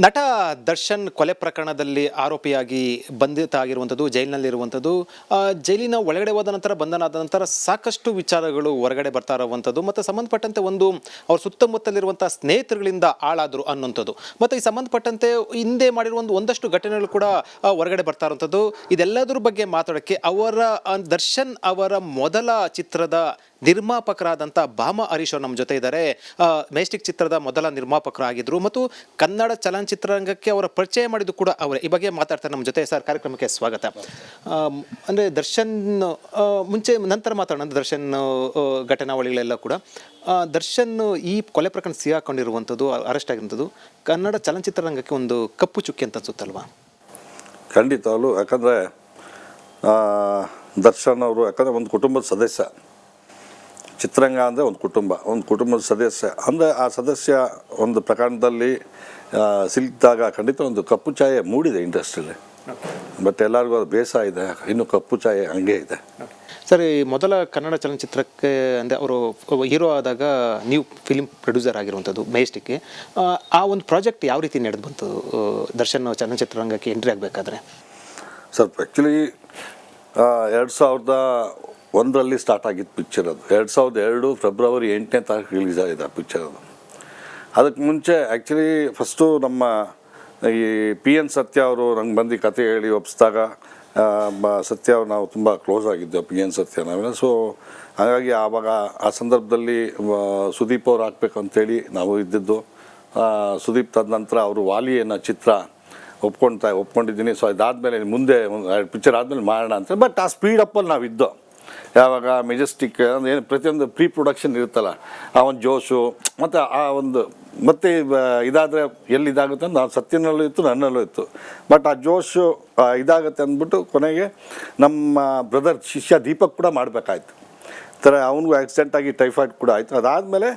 ನಟ ದರ್ಶನ್ ಕೊಲೆ ಪ್ರಕರಣದಲ್ಲಿ ಆರೋಪಿಯಾಗಿ ಬಂಧಿತ ಆಗಿರುವಂಥದ್ದು, ಜೈಲಿನಲ್ಲಿರುವಂಥದ್ದು. ಜೈಲಿನ ಒಳಗಡೆ ಹೋದ ನಂತರ, ಬಂಧನ ಆದ ನಂತರ ಸಾಕಷ್ಟು ವಿಚಾರಗಳು ಹೊರಗಡೆ ಬರ್ತಾ ಇರುವಂಥದ್ದು ಮತ್ತು ಸಂಬಂಧಪಟ್ಟಂತೆ ಅವ್ರ ಸುತ್ತಮುತ್ತಲಿರುವಂಥ ಸ್ನೇಹಿತರುಗಳಿಂದ ಹಾಳಾದರು ಅನ್ನುವಂಥದ್ದು ಮತ್ತು ಈ ಸಂಬಂಧಪಟ್ಟಂತೆ ಹಿಂದೆ ಮಾಡಿರುವ ಒಂದಷ್ಟು ಘಟನೆಗಳು ಕೂಡ ಹೊರಗಡೆ ಬರ್ತಾ ಇರುವಂಥದ್ದು. ಇದೆಲ್ಲದರ ಬಗ್ಗೆ ಮಾತಾಡೋಕ್ಕೆ ದರ್ಶನ್ ಅವರ ಮೊದಲ ಚಿತ್ರದ ನಿರ್ಮಾಪಕರಾದಂಥ ಭಾಮ ಹರೀಶ್ ಅವರು ನಮ್ಮ ಜೊತೆ ಇದ್ದಾರೆ. ಮೆಜೆಸ್ಟಿಕ್ ಚಿತ್ರದ ಮೊದಲ ನಿರ್ಮಾಪಕರಾಗಿದ್ದರು ಮತ್ತು ಕನ್ನಡ ಚಲನಚಿತ್ರರಂಗಕ್ಕೆ ಅವರ ಪರಿಚಯ ಮಾಡಿದ್ದು ಕೂಡ ಅವರೇ. ಈ ಬಗ್ಗೆ ಮಾತಾಡ್ತಾರೆ ನಮ್ಮ ಜೊತೆ. ಸರ್, ಕಾರ್ಯಕ್ರಮಕ್ಕೆ ಸ್ವಾಗತ. ಅಂದರೆ ದರ್ಶನ್ ನಂತರ ಮಾತಾಡೋಣ. ದರ್ಶನ್ ಘಟನಾವಳಿಗಳೆಲ್ಲ ಕೂಡ ದರ್ಶನ್ ಈ ಕೊಲೆ ಪ್ರಕರಣ ಸಿಗಾಕೊಂಡಿರುವಂಥದ್ದು, ಅರೆಸ್ಟ್ ಆಗಿರುವಂಥದ್ದು ಕನ್ನಡ ಚಲನಚಿತ್ರರಂಗಕ್ಕೆ ಒಂದು ಕಪ್ಪು ಚುಕ್ಕಿ ಅಂತ ಅನ್ಸುತ್ತಲ್ವಾ? ಖಂಡಿತವಾಗ್ಲೂ. ಯಾಕಂದರೆ ದರ್ಶನ್ ಅವರು ಯಾಕಂದರೆ ಒಂದು ಕುಟುಂಬದ ಸದಸ್ಯ. ಚಿತ್ರರಂಗ ಅಂದರೆ ಒಂದು ಕುಟುಂಬದ ಸದಸ್ಯ ಅಂದರೆ ಆ ಸದಸ್ಯ ಒಂದು ಪ್ರಕರಣದಲ್ಲಿ ಸಿಲುಕಿದಾಗ ಖಂಡಿತ ಒಂದು ಕಪ್ಪು ಛಾಯೆ ಮೂಡಿದೆ ಇಂಡಸ್ಟ್ರಿಯಲ್ಲಿ. ಬಟ್ ಎಲ್ಲರಿಗೂ ಅದು ಬೇಸರ ಇದೆ, ಇನ್ನು ಕಪ್ಪು ಛಾಯೆ ಹಂಗೆ ಇದೆ. ಸರ್, ಈ ಮೊದಲ ಕನ್ನಡ ಚಲನಚಿತ್ರಕ್ಕೆ ಅಂದರೆ ಅವರು ಹೀರೋ ಆದಾಗ ನೀವು ಫಿಲ್ಮ್ ಪ್ರೊಡ್ಯೂಸರ್ ಆಗಿರುವಂಥದ್ದು ಮೆಜೆಸ್ಟಿಕ್ಗೆ. ಆ ಒಂದು ಪ್ರಾಜೆಕ್ಟ್ ಯಾವ ರೀತಿ ನಡೆದು ಬಂತು ದರ್ಶನ್ ಚಲನಚಿತ್ರರಂಗಕ್ಕೆ ಎಂಟ್ರಿ ಆಗಬೇಕಾದ್ರೆ? ಸರ್, ಆ್ಯಕ್ಚುಲಿ 2001 ಸ್ಟಾರ್ಟ್ ಆಗಿತ್ತು ಪಿಕ್ಚರ್. ಅದು 2002 ಫೆಬ್ರವರಿ 8ನೇ ತಾರೀಕು ರಿಲೀಸ್ ಆಗಿದೆ ಆ ಪಿಕ್ಚರ್. ಅದಕ್ಕೆ ಮುಂಚೆ ಆ್ಯಕ್ಚುಲಿ ಫಸ್ಟು ನಮ್ಮ ಈ PN ಸತ್ಯ ಅವರು ನಂಗೆ ಬಂದು ಕತೆ ಹೇಳಿ ಒಪ್ಪಿಸಿದಾಗ, ಸತ್ಯ ಅವ್ರು ನಾವು ತುಂಬ ಕ್ಲೋಸ್ ಆಗಿದ್ದೆವು, PN ಸತ್ಯ ನಾವೆಲ್ಲ. ಸೊ ಹಾಗಾಗಿ ಆವಾಗ ಆ ಸಂದರ್ಭದಲ್ಲಿ ಸುದೀಪ್ ಅವ್ರು ಹಾಕ್ಬೇಕಂತೇಳಿ ನಾವು ಇದ್ದಿದ್ದು. ಸುದೀಪ್ ತದನಂತರ ಅವರು ವಾಲಿ ಅನ್ನೋ ಚಿತ್ರ ಒಪ್ಕೊಂಡಿದ್ದೀನಿ. ಸೊ ಅದಾದಮೇಲೆ ಮುಂದೆ ಪಿಕ್ಚರ್ ಆದಮೇಲೆ ಮಾಡೋಣ ಅಂತ. ಬಟ್ ಆ ಸ್ಪೀಡಪ್ಪಲ್ಲಿ ನಾವು ಇದ್ದೋ. ಯಾವಾಗ ಮೆಜೆಸ್ಟಿಕ್ ಏನು ಪ್ರತಿಯೊಂದು ಪ್ರೀ ಪ್ರೊಡಕ್ಷನ್ ಇರುತ್ತಲ್ಲ, ಆ ಒಂದು ಜೋಶು ಮತ್ತು ಆ ಒಂದು ಮತ್ತೆ ಇದಾದರೆ ಎಲ್ಲಿ ಇದಾಗುತ್ತೆ ಅಂತ ನಾನು ಸತ್ಯನಲ್ಲೂ ಇತ್ತು, ನನ್ನಲ್ಲೂ ಇತ್ತು. ಬಟ್ ಆ ಜೋಶು ಇದಾಗುತ್ತೆ ಅಂದ್ಬಿಟ್ಟು ಕೊನೆಗೆ ನಮ್ಮ ಬ್ರದರ್ ಶಿಷ್ಯ ದೀಪಕ್ ಕೂಡ ಮಾಡಬೇಕಾಯ್ತು. ಥರ ಅವನಿಗೂ ಆಕ್ಸಿಡೆಂಟಾಗಿ ಟೈಫಾಯ್ಡ್ ಕೂಡ ಆಯಿತು. ಅದಾದಮೇಲೆ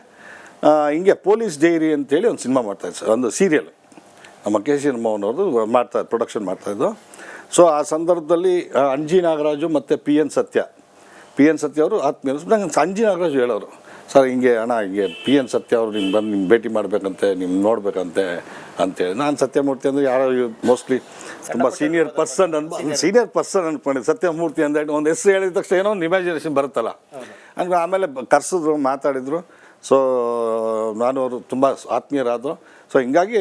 ಹಿಂಗೆ ಪೊಲೀಸ್ ಡೈರಿ ಅಂತೇಳಿ ಒಂದು ಸಿನಿಮಾ ಮಾಡ್ತಾಯಿದ್ದು ಸರ್, ಒಂದು ಸೀರಿಯಲ್ ನಮ್ಮ KC ಮೋಹನ್ ಅವ್ರದ್ದು ಪ್ರೊಡಕ್ಷನ್ ಮಾಡ್ತಾಯಿದ್ದು. ಸೊ ಆ ಸಂದರ್ಭದಲ್ಲಿ ಅಂಜಿ ನಾಗರಾಜು ಮತ್ತು PN ಸತ್ಯ ಅವರು ಆತ್ಮೀಯರು. ನಂಗೆ ಅಂಜಿ ನಾಗರಾಜು ಹೇಳೋರು, ಸರ್ ಹಿಂಗೆ ಅಣ್ಣ ಹಿಂಗೆ PN ಸತ್ಯ ಅವರು ನಿಮ್ಗೆ ಬಂದು ನಿಮ್ಮ ಭೇಟಿ ಮಾಡಬೇಕಂತೆ, ನಿಮ್ಮ ನೋಡಬೇಕಂತೆ ಅಂತೇಳಿ. ನಾನು ಸತ್ಯಮೂರ್ತಿ ಅಂದರೆ ಯಾರೋ ಮೋಸ್ಟ್ಲಿ ತುಂಬ ಸೀನಿಯರ್ ಪರ್ಸನ್ ಅಂದ್ಕೊಂಡಿದ್ದೆ. ಸತ್ಯಮೂರ್ತಿ ಅಂದೇಳಿ ಒಂದು ಹೆಸರು ಹೇಳಿದ ತಕ್ಷಣ ಏನೋ ಒಂದು ಇಮ್ಯಾಜಿನೇಷನ್ ಬರುತ್ತಲ್ಲ ಅಂದರೆ. ಆಮೇಲೆ ಕರೆಸಿದ್ರು, ಮಾತಾಡಿದರು. ಸೊ ನಾನು ಅವರು ತುಂಬ ಆತ್ಮೀಯರಾದರು. ಸೊ ಹಿಂಗಾಗಿ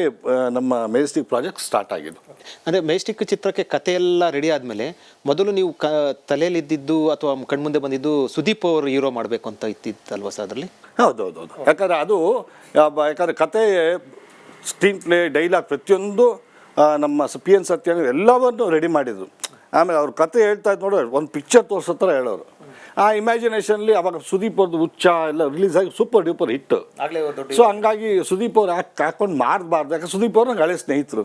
ನಮ್ಮ ಮೆಜೆಸ್ಟಿಕ್ ಪ್ರಾಜೆಕ್ಟ್ ಸ್ಟಾರ್ಟ್ ಆಗಿದ್ದು. ಅಂದರೆ ಮೆಜೆಸ್ಟಿಕ್ ಚಿತ್ರಕ್ಕೆ ಕಥೆಯೆಲ್ಲ ರೆಡಿ ಆದಮೇಲೆ ಮೊದಲು ನೀವು ತಲೆಯಲ್ಲಿದ್ದು ಅಥವಾ ಕಣ್ಮುಂದೆ ಬಂದಿದ್ದು ಸುದೀಪ್ ಅವರು ಹೀರೋ ಮಾಡಬೇಕು ಅಂತ ಇತ್ತಿತ್ತಲ್ವ ಸರ್ ಅದರಲ್ಲಿ? ಹೌದೌದು. ಯಾಕಂದರೆ ಅದು ಯಾಕಂದರೆ ಕತೆ, ಸ್ಕ್ರೀನ್ ಪ್ಲೇ, ಡೈಲಾಗ್ ಪ್ರತಿಯೊಂದು ನಮ್ಮ PN ಸತ್ಯ ಎಲ್ಲವನ್ನು ರೆಡಿ ಮಾಡಿದರು. ಆಮೇಲೆ ಅವ್ರ ಕತೆ ಹೇಳ್ತಾ ಇದ್ದು ನೋಡೋ ಒಂದು ಪಿಕ್ಚರ್ ತೋರಿಸೋ ಥರ ಹೇಳೋರು. ಆ ಇಮ್ಯಾಜಿನೇಷನ್ಲಿ ಅವಾಗ ಸುದೀಪ್ ಅವ್ರದ್ದು ಹುಚ್ಚ ಎಲ್ಲ ರಿಲೀಸ್ ಆಗಿ ಸೂಪರ್ ಡೂಪರ್ ಹಿಟ್ಟು. ಸೊ ಹಂಗಾಗಿ ಸುದೀಪ್ ಅವ್ರು ಹಾಕೊಂಡು ಮಾಡಬಾರ್ದು, ಯಾಕೆ ಸುದೀಪ್ ಅವ್ರು ನಂಗೆ ಹಳೆ ಸ್ನೇಹಿತರು.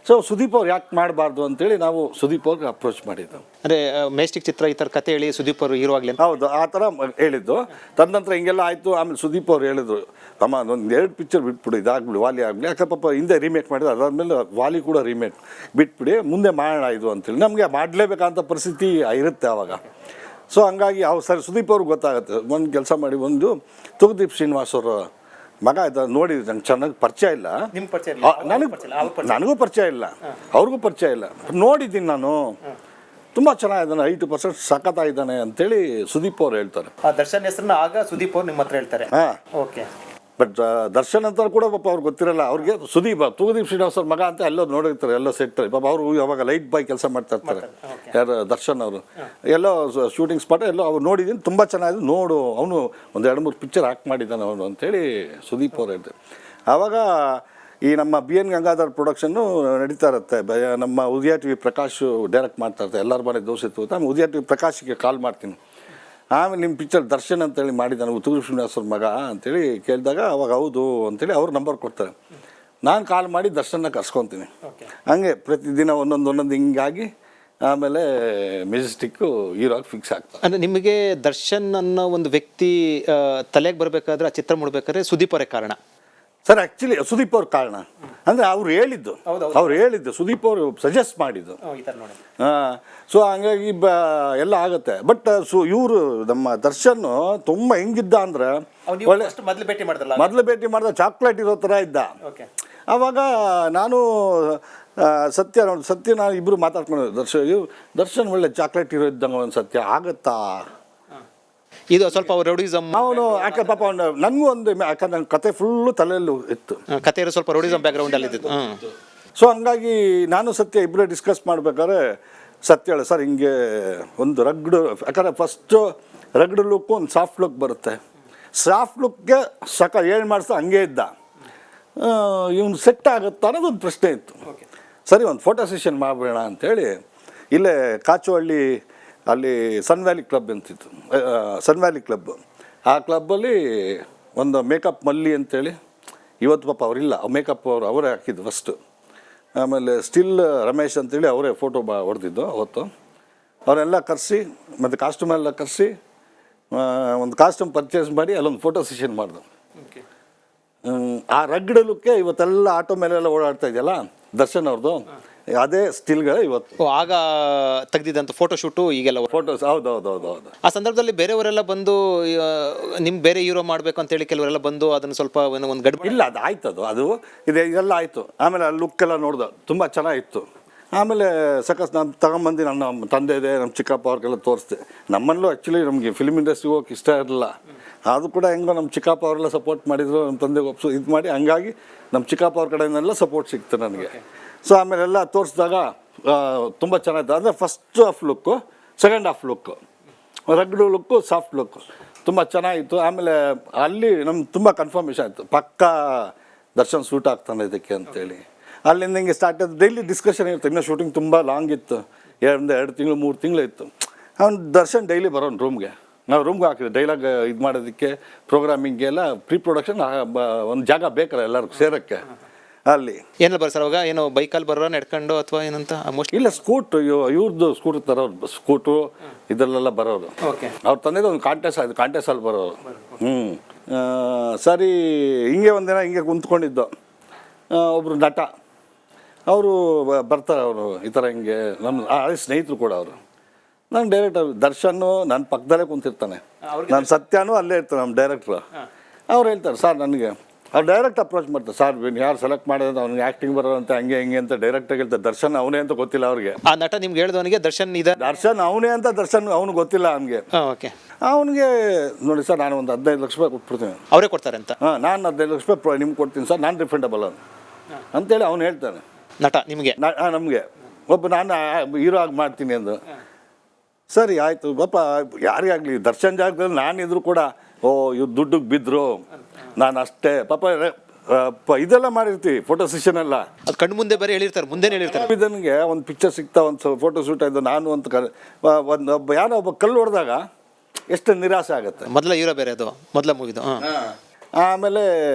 ಸೊ ಸುದೀಪ್ ಅವ್ರು ಯಾಕೆ ಮಾಡಬಾರ್ದು ಅಂತೇಳಿ ನಾವು ಸುದೀಪ್ ಅವ್ರಿಗೆ ಅಪ್ರೋಚ್ ಮಾಡಿದ್ದು. ಅಂದರೆ ಮೆಜೆಸ್ಟಿಕ್ ಚಿತ್ರ ಈ ಥರ ಕತೆ ಹೇಳಿ ಸುದೀಪ್ ಅವರು ಹೀರೋ ಆಗಲಿ. ಹೌದು, ಆ ಥರ ಹೇಳಿದ್ದು. ತದನಂತರ ಹಿಂಗೆಲ್ಲ ಆಯಿತು. ಆಮೇಲೆ ಸುದೀಪ್ ಅವ್ರು ಹೇಳಿದ್ರು, ಅಮ್ಮ ಒಂದು 2 ಪಿಕ್ಚರ್ ಬಿಟ್ಬಿಡು, ಇದಾಗ್ಬಿಡಿ, ವಾಲಿ ಆಗಲಿ. ಯಾಕೆ ಪಾಪ ಹಿಂದೆ ರೀಮೇಕ್ ಮಾಡಿದ್ರು, ಅದಾದಮೇಲೆ ವಾಲಿ ಕೂಡ ರೀಮೇಕ್ ಬಿಟ್ಬಿಡಿ, ಮುಂದೆ ಮಾಡೋಣ ಇದು ಅಂತೇಳಿ. ನಮಗೆ ಮಾಡಲೇಬೇಕಂತ ಪರಿಸ್ಥಿತಿ ಇರುತ್ತೆ ಆವಾಗ. ಸೊ ಹಂಗಾಗಿ ಸರಿ ಸುದೀಪ್ ಅವ್ರಿಗೆ ಗೊತ್ತಾಗುತ್ತೆ. ಒಂದು ಕೆಲಸ ಮಾಡಿ, ಒಂದು ತೂಗುದೀಪ್ ಶ್ರೀನಿವಾಸ್ ಅವರ ಮಗ ಇದ್ದ ನೋಡಿದ್ರು, ನಂಗೆ ಚೆನ್ನಾಗಿ ಪರಿಚಯ ಇಲ್ಲ, ನನಗೂ ಪರಿಚಯ ಇಲ್ಲ, ಅವ್ರಿಗೂ ಪರಿಚಯ ಇಲ್ಲ. ನೋಡಿದ್ದೀನಿ ನಾನು, ತುಂಬ ಚೆನ್ನಾಗಿದ್ದಾನೆ, 80% ಸಖತ್ತಾಗಿದ್ದಾನೆ ಅಂತೇಳಿ ಸುದೀಪ್ ಅವ್ರು ಹೇಳ್ತಾರೆ. ದರ್ಶನ್ ಹೆಸರನ್ನ ಆಗ ಸುದೀಪ್ ಅವ್ರು ನಿಮ್ಮ ಹತ್ರ ಹೇಳ್ತಾರೆ. ಹಾಂ, ಓಕೆ. ಬಟ್ ದರ್ಶನ್ ಅಂತ ಕೂಡ ಪಾಪ ಅವ್ರಿಗೆ ಗೊತ್ತಿರಲ್ಲ. ಅವ್ರಿಗೆ ತೂಗುದೀಪ್ ಶ್ರೀನಿವಾಸ್ ಅವ್ರ ಮಗ ಅಂತ ಎಲ್ಲೋ ನೋಡಿರ್ತಾರೆ, ಎಲ್ಲೋ ಸೆಟ್ತಾರೆ. ಪಾಪ ಅವರು ಯಾವಾಗ ಲೈಟ್ ಬಾಯ್ ಕೆಲಸ ಮಾಡ್ತಾ ಇರ್ತಾರೆ, ಯಾರು ದರ್ಶನ್ ಅವರು. ಎಲ್ಲೋ ಶೂಟಿಂಗ್ ಸ್ಪಾಟ್ ಎಲ್ಲೋ ಅವ್ರು ನೋಡಿದ್ದೀನಿ, ತುಂಬ ಚೆನ್ನಾಗಿದೆ, ನೋಡು, ಅವನು ಒಂದು 2-3 ಪಿಕ್ಚರ್ ಆ್ಯಕ್ಟ್ ಮಾಡಿದ್ದಾನೆ ಅವನು ಅಂತೇಳಿ ಸುದೀಪ್ ಅವ್ರು ಹೇಳ್ತಾರೆ. ಆವಾಗ ಈ ನಮ್ಮ BN ಗಂಗಾಧರ್ ಪ್ರೊಡಕ್ಷನ್ನು ನಡೀತಾ ಇರುತ್ತೆ. ನಮ್ಮ ಉದಯ TV ಪ್ರಕಾಶ್ ಡೈರೆಕ್ಟ್ ಮಾಡ್ತಾ ಇರ್ತಾರೆ. ಎಲ್ಲರ ಮನೆ ದೋಸಿತ್ತು. ನಾನು ಉದಯ TV ಪ್ರಕಾಶ್ಗೆ ಕಾಲ್ ಮಾಡ್ತೀನಿ. ಆಮೇಲೆ ನಿಮ್ಮ ಪಿಕ್ಚರ್ ದರ್ಶನ್ ಅಂತೇಳಿ ಮಾಡಿದ್ದಾನೆ, ತೂಗುದೀಪ್ ಶ್ರೀನಿವಾಸ್ ಅವ್ರ ಮಗ ಅಂತೇಳಿ ಕೇಳಿದಾಗ ಅವಾಗ ಹೌದು ಅಂತೇಳಿ ಅವ್ರು ನಂಬರ್ ಕೊಡ್ತಾರೆ. ನಾನು ಕಾಲ್ ಮಾಡಿ ದರ್ಶನ್ನ ಕರ್ಸ್ಕೊತೀನಿ. ಹಂಗೆ ಪ್ರತಿದಿನ ಒಂದೊಂದು ಹಿಂಗಾಗಿ ಆಮೇಲೆ ಮೆಜೆಸ್ಟಿಕ್ಕು ಹೀರೋಗಿ ಫಿಕ್ಸ್ ಆಗ್ತದೆ. ಅಂದರೆ ನಿಮಗೆ ದರ್ಶನ್ ಅನ್ನೋ ಒಂದು ವ್ಯಕ್ತಿ ತಲೆಗೆ ಬರಬೇಕಾದ್ರೆ, ಆ ಚಿತ್ರ ಮೂಡಬೇಕಾದ್ರೆ ಸುದೀಪ್ ಅವರೇ ಕಾರಣ ಸರ್? ಆ್ಯಕ್ಚುಲಿ ಸುದೀಪ್ ಅವ್ರ ಕಾರಣ ಅಂದರೆ ಅವ್ರು ಹೇಳಿದ್ದು ಸುದೀಪ್ ಅವರು ಸಜೆಸ್ಟ್ ಮಾಡಿದ್ದು. ಸೊ ಹಂಗಾಗಿ ಎಲ್ಲ ಆಗುತ್ತೆ. ಬಟ್ ಇವರು ನಮ್ಮ ದರ್ಶನ್ ತುಂಬ ಹೆಂಗಿದ್ದ ಅಂದರೆ, ಮೊದಲು ಭೇಟಿ ಮಾಡಿದ ಚಾಕ್ಲೇಟ್ ಇರೋ ಥರ ಇದ್ದ. ಆವಾಗ ನಾನು ಸತ್ಯ ನೋಡಿ, ಸತ್ಯ ನಾನು ಇಬ್ಬರು ಮಾತಾಡ್ಕೊಂಡು ದರ್ಶನ್ ಒಳ್ಳೆ ಚಾಕ್ಲೇಟ್ ಹೀರೋ ಇದ್ದಂಗೆ ಒಂದು ಸತ್ಯ ಆಗುತ್ತಾ. ಇದು ಸ್ವಲ್ಪ ರೌಡಿಸಮ್ ಅವನು ಯಾಕೆ ಪಾಪ ಅವನು ನನಗೂ ಒಂದು ಯಾಕಂದ್ರೆ ನನ್ನ ಕತೆ ಫುಲ್ಲು ತಲೆಯಲ್ಲೂ ಇತ್ತು, ಕತೆ ಇರೋ ಸ್ವಲ್ಪ ರೌಡಿಸಮ್ ಬ್ಯಾಕ್ಗ್ರೌಂಡಲ್ಲಿ ಇದ್ದಿದ್ದು. ಸೊ ಹಂಗಾಗಿ ನಾನು ಸತ್ಯ ಇಬ್ಬರೇ ಡಿಸ್ಕಸ್ ಮಾಡ್ಬೇಕಾದ್ರೆ ಸತ್ಯ ಹೇಳ ಸರ್ ಹಿಂಗೆ ಒಂದು ರಗ್ಡು, ಯಾಕಂದರೆ ಫಸ್ಟು ರಗ್ಡು ಲುಕ್ಕು ಒಂದು ಸಾಫ್ಟ್ ಲುಕ್ ಬರುತ್ತೆ. ಸಾಫ್ಟ್ ಲುಕ್ಗೆ ಏನು ಮಾಡಿಸ್ತಾ ಹಂಗೆ ಇದ್ದ, ಇವನು ಸೆಟ್ ಆಗುತ್ತಾ ಅನ್ನೋದೊಂದು ಪ್ರಶ್ನೆ ಇತ್ತು. ಸರಿ ಒಂದು ಫೋಟೋ ಸೆಷನ್ ಮಾಡಬೇಡ ಅಂಥೇಳಿ ಇಲ್ಲೇ ಕಾಚುವಳ್ಳಿ ಅಲ್ಲಿ ಸನ್ ವ್ಯಾಲಿ ಕ್ಲಬ್ ಅಂತಿತ್ತು, ಸನ್ ವ್ಯಾಲಿ ಕ್ಲಬ್. ಆ ಕ್ಲಬ್ಬಲ್ಲಿ ಒಂದು ಮೇಕಪ್ ಮಲ್ಲಿ ಅಂತೇಳಿ, ಇವತ್ತು ಪಾಪ ಅವರಿಲ್ಲ, ಮೇಕಪ್ ಅವರೇ ಹಾಕಿದ್ದು ಫಸ್ಟು. ಆಮೇಲೆ ಸ್ಟಿಲ್ ರಮೇಶ್ ಅಂತೇಳಿ ಅವರೇ ಫೋಟೋ ಹೊಡೆದಿದ್ದು ಅವತ್ತು. ಅವರೆಲ್ಲ ಕರೆಸಿ ಮತ್ತು ಕಾಸ್ಟ್ಯೂಮ್ ಎಲ್ಲ ಕರೆಸಿ ಒಂದು ಕಾಸ್ಟ್ಯೂಮ್ ಪರ್ಚೇಸ್ ಮಾಡಿ ಅಲ್ಲೊಂದು ಫೋಟೋ ಸೆಷನ್ ಮಾಡಿದೆ. ಆ ರಗ್ಡಲಕ್ಕೆ ಇವತ್ತೆಲ್ಲ ಆಟೋ ಮೇಲೆಲ್ಲ ಓಡಾಡ್ತಾ ಇದೆಯಲ್ಲ ದರ್ಶನ್ ಅವ್ರದ್ದು, ಅದೇ ಸ್ಟಿಲ್ಗಳು ಇವತ್ತು. ಆಗ ತೆಗ್ದಿದ್ದಂಥ ಫೋಟೋ ಶೂಟು ಈಗೆಲ್ಲ ಫೋಟೋಸ್. ಹೌದು. ಆ ಸಂದರ್ಭದಲ್ಲಿ ಬೇರೆಯವರೆಲ್ಲ ಬಂದು ನಿಮ್ಗೆ ಬೇರೆ ಹೀರೋ ಮಾಡಬೇಕು ಅಂತೇಳಿ ಕೆಲವರೆಲ್ಲ ಬಂದು ಅದನ್ನು ಸ್ವಲ್ಪ ಒಂದು ಗಡ್ಬಡಿ ಇಲ್ಲ, ಅದು ಆಯ್ತು, ಅದು ಇದೆಲ್ಲ ಆಯಿತು. ಆಮೇಲೆ ಆ ಲುಕ್ ಎಲ್ಲ ನೋಡ್ದೆ, ತುಂಬ ಚೆನ್ನಾಗಿತ್ತು. ಆಮೇಲೆ ಸಕಸ್ ನಾನು ತಗೊಂಬಂದು ನಮ್ಮ ತಂದೆದೆ ನಮ್ಮ ಚಿಕ್ಕಪ್ಪ ಅವ್ರಿಗೆಲ್ಲ ತೋರಿಸ್ದೆ. ನಮ್ಮಲ್ಲೂ ಆ್ಯಕ್ಚುಲಿ ನಮಗೆ ಫಿಲ್ಮ್ ಇಂಡಸ್ಟ್ರಿಗೆ ಹೋಗಕ್ಕೆ ಇಷ್ಟ ಇರಲಿಲ್ಲ, ಅದು ಕೂಡ ಹೆಂಗೋ ನಮ್ಮ ಚಿಕ್ಕಪ್ಪ ಅವರೆಲ್ಲ ಸಪೋರ್ಟ್ ಮಾಡಿದರು, ನಮ್ಮ ತಂದೆಗೆ ಒಪ್ಸು ಇದು ಮಾಡಿ, ಹಂಗಾಗಿ ನಮ್ಮ ಚಿಕ್ಕಪ್ಪ ಅವ್ರ ಕಡೆಯಿಂದೆಲ್ಲ ಸಪೋರ್ಟ್ ಸಿಕ್ತು ನನಗೆ. ಸೊ ಆಮೇಲೆಲ್ಲ ತೋರಿಸಿದಾಗ ತುಂಬ ಚೆನ್ನಾಗಿತ್ತು. ಅಂದರೆ first half look, second half look, rugged look, soft look ತುಂಬ ಚೆನ್ನಾಗಿತ್ತು. ಆಮೇಲೆ ಅಲ್ಲಿ ನಮ್ಗೆ ತುಂಬ ಕನ್ಫರ್ಮೇಷನ್ ಆಯಿತು, ಪಕ್ಕಾ ದರ್ಶನ್ ಸೂಟ್ ಆಗ್ತಾನೆ ಇದಕ್ಕೆ ಅಂತೇಳಿ. ಅಲ್ಲಿಂದ ಹಿಂಗೆ ಸ್ಟಾರ್ಟ್ ಆಯ್ತು, ಡೈಲಿ ಡಿಸ್ಕಷನ್ ಇತ್ತು. ಇನ್ನೂ ಶೂಟಿಂಗ್ ತುಂಬ ಲಾಂಗ್ ಇತ್ತು, 2 ತಿಂಗಳು 3 ತಿಂಗಳು ಇತ್ತು. ಅವ್ನು ದರ್ಶನ್ ಡೈಲಿ ಬರೋನು ರೂಮ್ಗೆ, ನಾವು ರೂಮ್ಗೆ ಹಾಕಿದ್ವಿ ಡೈಲಾಗ್ ಇದು ಮಾಡೋದಕ್ಕೆ, ಪ್ರೋಗ್ರಾಮಿಂಗೆಲ್ಲ ಪ್ರೀ ಪ್ರೊಡಕ್ಷನ್ ಒಂದು ಜಾಗ ಬೇಕಲ್ಲ ಎಲ್ಲರಿಗೂ ಸೇರೋಕ್ಕೆ. ಅಲ್ಲಿ ಏನೆಲ್ಲ ಬರ್ತಾರೆ ಅವಾಗ, ಏನೋ ಬೈಕಲ್ಲಿ ಬರೋ ನಡ್ಕೊಂಡು ಅಥವಾ ಏನಂತ ಮೋಸ್ಟ್ ಇಲ್ಲ ಸ್ಕೂಟ್ರು, ಇವ್ರದ್ದು ಸ್ಕೂಟ್ರ್ ತರೋರು, ಸ್ಕೂಟ್ರು ಇದರಲ್ಲೆಲ್ಲ ಬರೋರು. ಅವ್ರು ತಂದಿದ್ದು ಒಂದು ಕಾಂಟೆಸ್ಟಲ್ಲಿ ಬರೋರು. ಸರಿ, ಹಿಂಗೆ ಒಂದಿನ ಹಿಂಗೆ ಕುಂತ್ಕೊಂಡಿದ್ದು ಒಬ್ಬರು ನಟ ಅವರು ಬರ್ತಾರೆ, ಅವರು ಈ ಥರ ಹಿಂಗೆ ನಮ್ಮ ಹಳೆ ಸ್ನೇಹಿತರು ಕೂಡ ಅವರು. ನಾನು ಡೈರೆಕ್ಟರ್ ದರ್ಶನ್ನು ನನ್ನ ಪಕ್ಕದಲ್ಲೇ ಕುಂತಿರ್ತಾನೆ, ನಾನು ಸತ್ಯನೂ ಅಲ್ಲೇ ಇರ್ತಾನೆ ನಮ್ಮ ಡೈರೆಕ್ಟ್ರು. ಅವ್ರು ಹೇಳ್ತಾರೆ ಸರ್ ನನಗೆ, ಅವ್ರು ಡೈರೆಕ್ಟ್ ಅಪ್ರೋಚ್ ಮಾಡ್ತಾರೆ, ಸರ್ ಯಾರು ಸೆಲೆಕ್ಟ್ ಮಾಡಿದ್ರೆ ಅವ್ನಿಗೆ ಆ್ಯಕ್ಟಿಂಗ್ ಬರೋದಂತೆ ಹಂಗೆ ಹಿಂಗೆ ಅಂತ ಡೈರೆಕ್ಟಾಗಿ ಹೇಳ್ತಾರೆ. ದರ್ಶನ್ ಅವನೇ ಅಂತ ಗೊತ್ತಿಲ್ಲ ಅವ್ರಿಗೆ. ಆ ನಟ ನಿಮ್ಗೆ ಹೇಳಿದವನಿಗೆ ದರ್ಶನ್ ಅವನೇ ಅಂತ ಅವ್ನು ಗೊತ್ತಿಲ್ಲ ಅವನಿಗೆ. ಓಕೆ, ಅವನಿಗೆ ನೋಡಿ ಸರ್ ನಾನು ಒಂದು 15 ಲಕ್ಷ ರೂಪಾಯಿ ಕೊಟ್ಬಿಡ್ತೀನಿ, ಅವರೇ ಕೊಡ್ತಾರೆ ಅಂತ. ನಾನು 15 ಲಕ್ಷ ರೂಪಾಯಿ ನಿಮ್ಗೆ ಕೊಡ್ತೀನಿ ಸರ್, ನಾನು ರಿಫಂಡಬಲ್ ಅಂತೇಳಿ ಅವ್ನು ಹೇಳ್ತಾನೆ. ನಟ ನಿಮಗೆ ನಮಗೆ ಒಬ್ಬ ನಾನು ಹೀರೋ ಆಗಿ ಮಾಡ್ತೀನಿ ಅಂದು. ಸರಿ ಆಯಿತು ಪಾಪ, ಯಾರಿಗಾಗಲಿ ದರ್ಶನ್ ಜಾಗದಲ್ಲಿ ನಾನಿದ್ರು ಕೂಡ ಇವ್ರು ದುಡ್ಡಿಗೆ ಬಿದ್ದರು, ನಾನು ಅಷ್ಟೇ ಪಾಪ ಇದೆಲ್ಲ ಮಾಡಿರ್ತೀವಿ ಫೋಟೋ ಸೆಷನ್ ಎಲ್ಲ. ಅದು ಕಣ್ಣು ಮುಂದೆ ಬೇರೆ ಹೇಳಿರ್ತಾರೆ, ಮುಂದೆ ಹೇಳಿರ್ತಾರೆ. ಇದನ್ಗೆ ಒಂದು ಪಿಕ್ಚರ್ ಸಿಗ್ತಾ, ಒಂದು ಫೋಟೋ ಶೂಟ್ ಆಯಿತು, ನಾನು ಅಂತ ಒಬ್ಬ ಯಾರೋ ಒಬ್ಬ ಕಲ್ಲು ಹೊಡೆದಾಗ ಎಷ್ಟು ನಿರಾಸೆ ಆಗುತ್ತೆ. ಮೊದಲ ಹೀರೋ ಬೇರೆ, ಅದು ಮೊದಲ ಮೂವಿದು. ಆಮೇಲೆ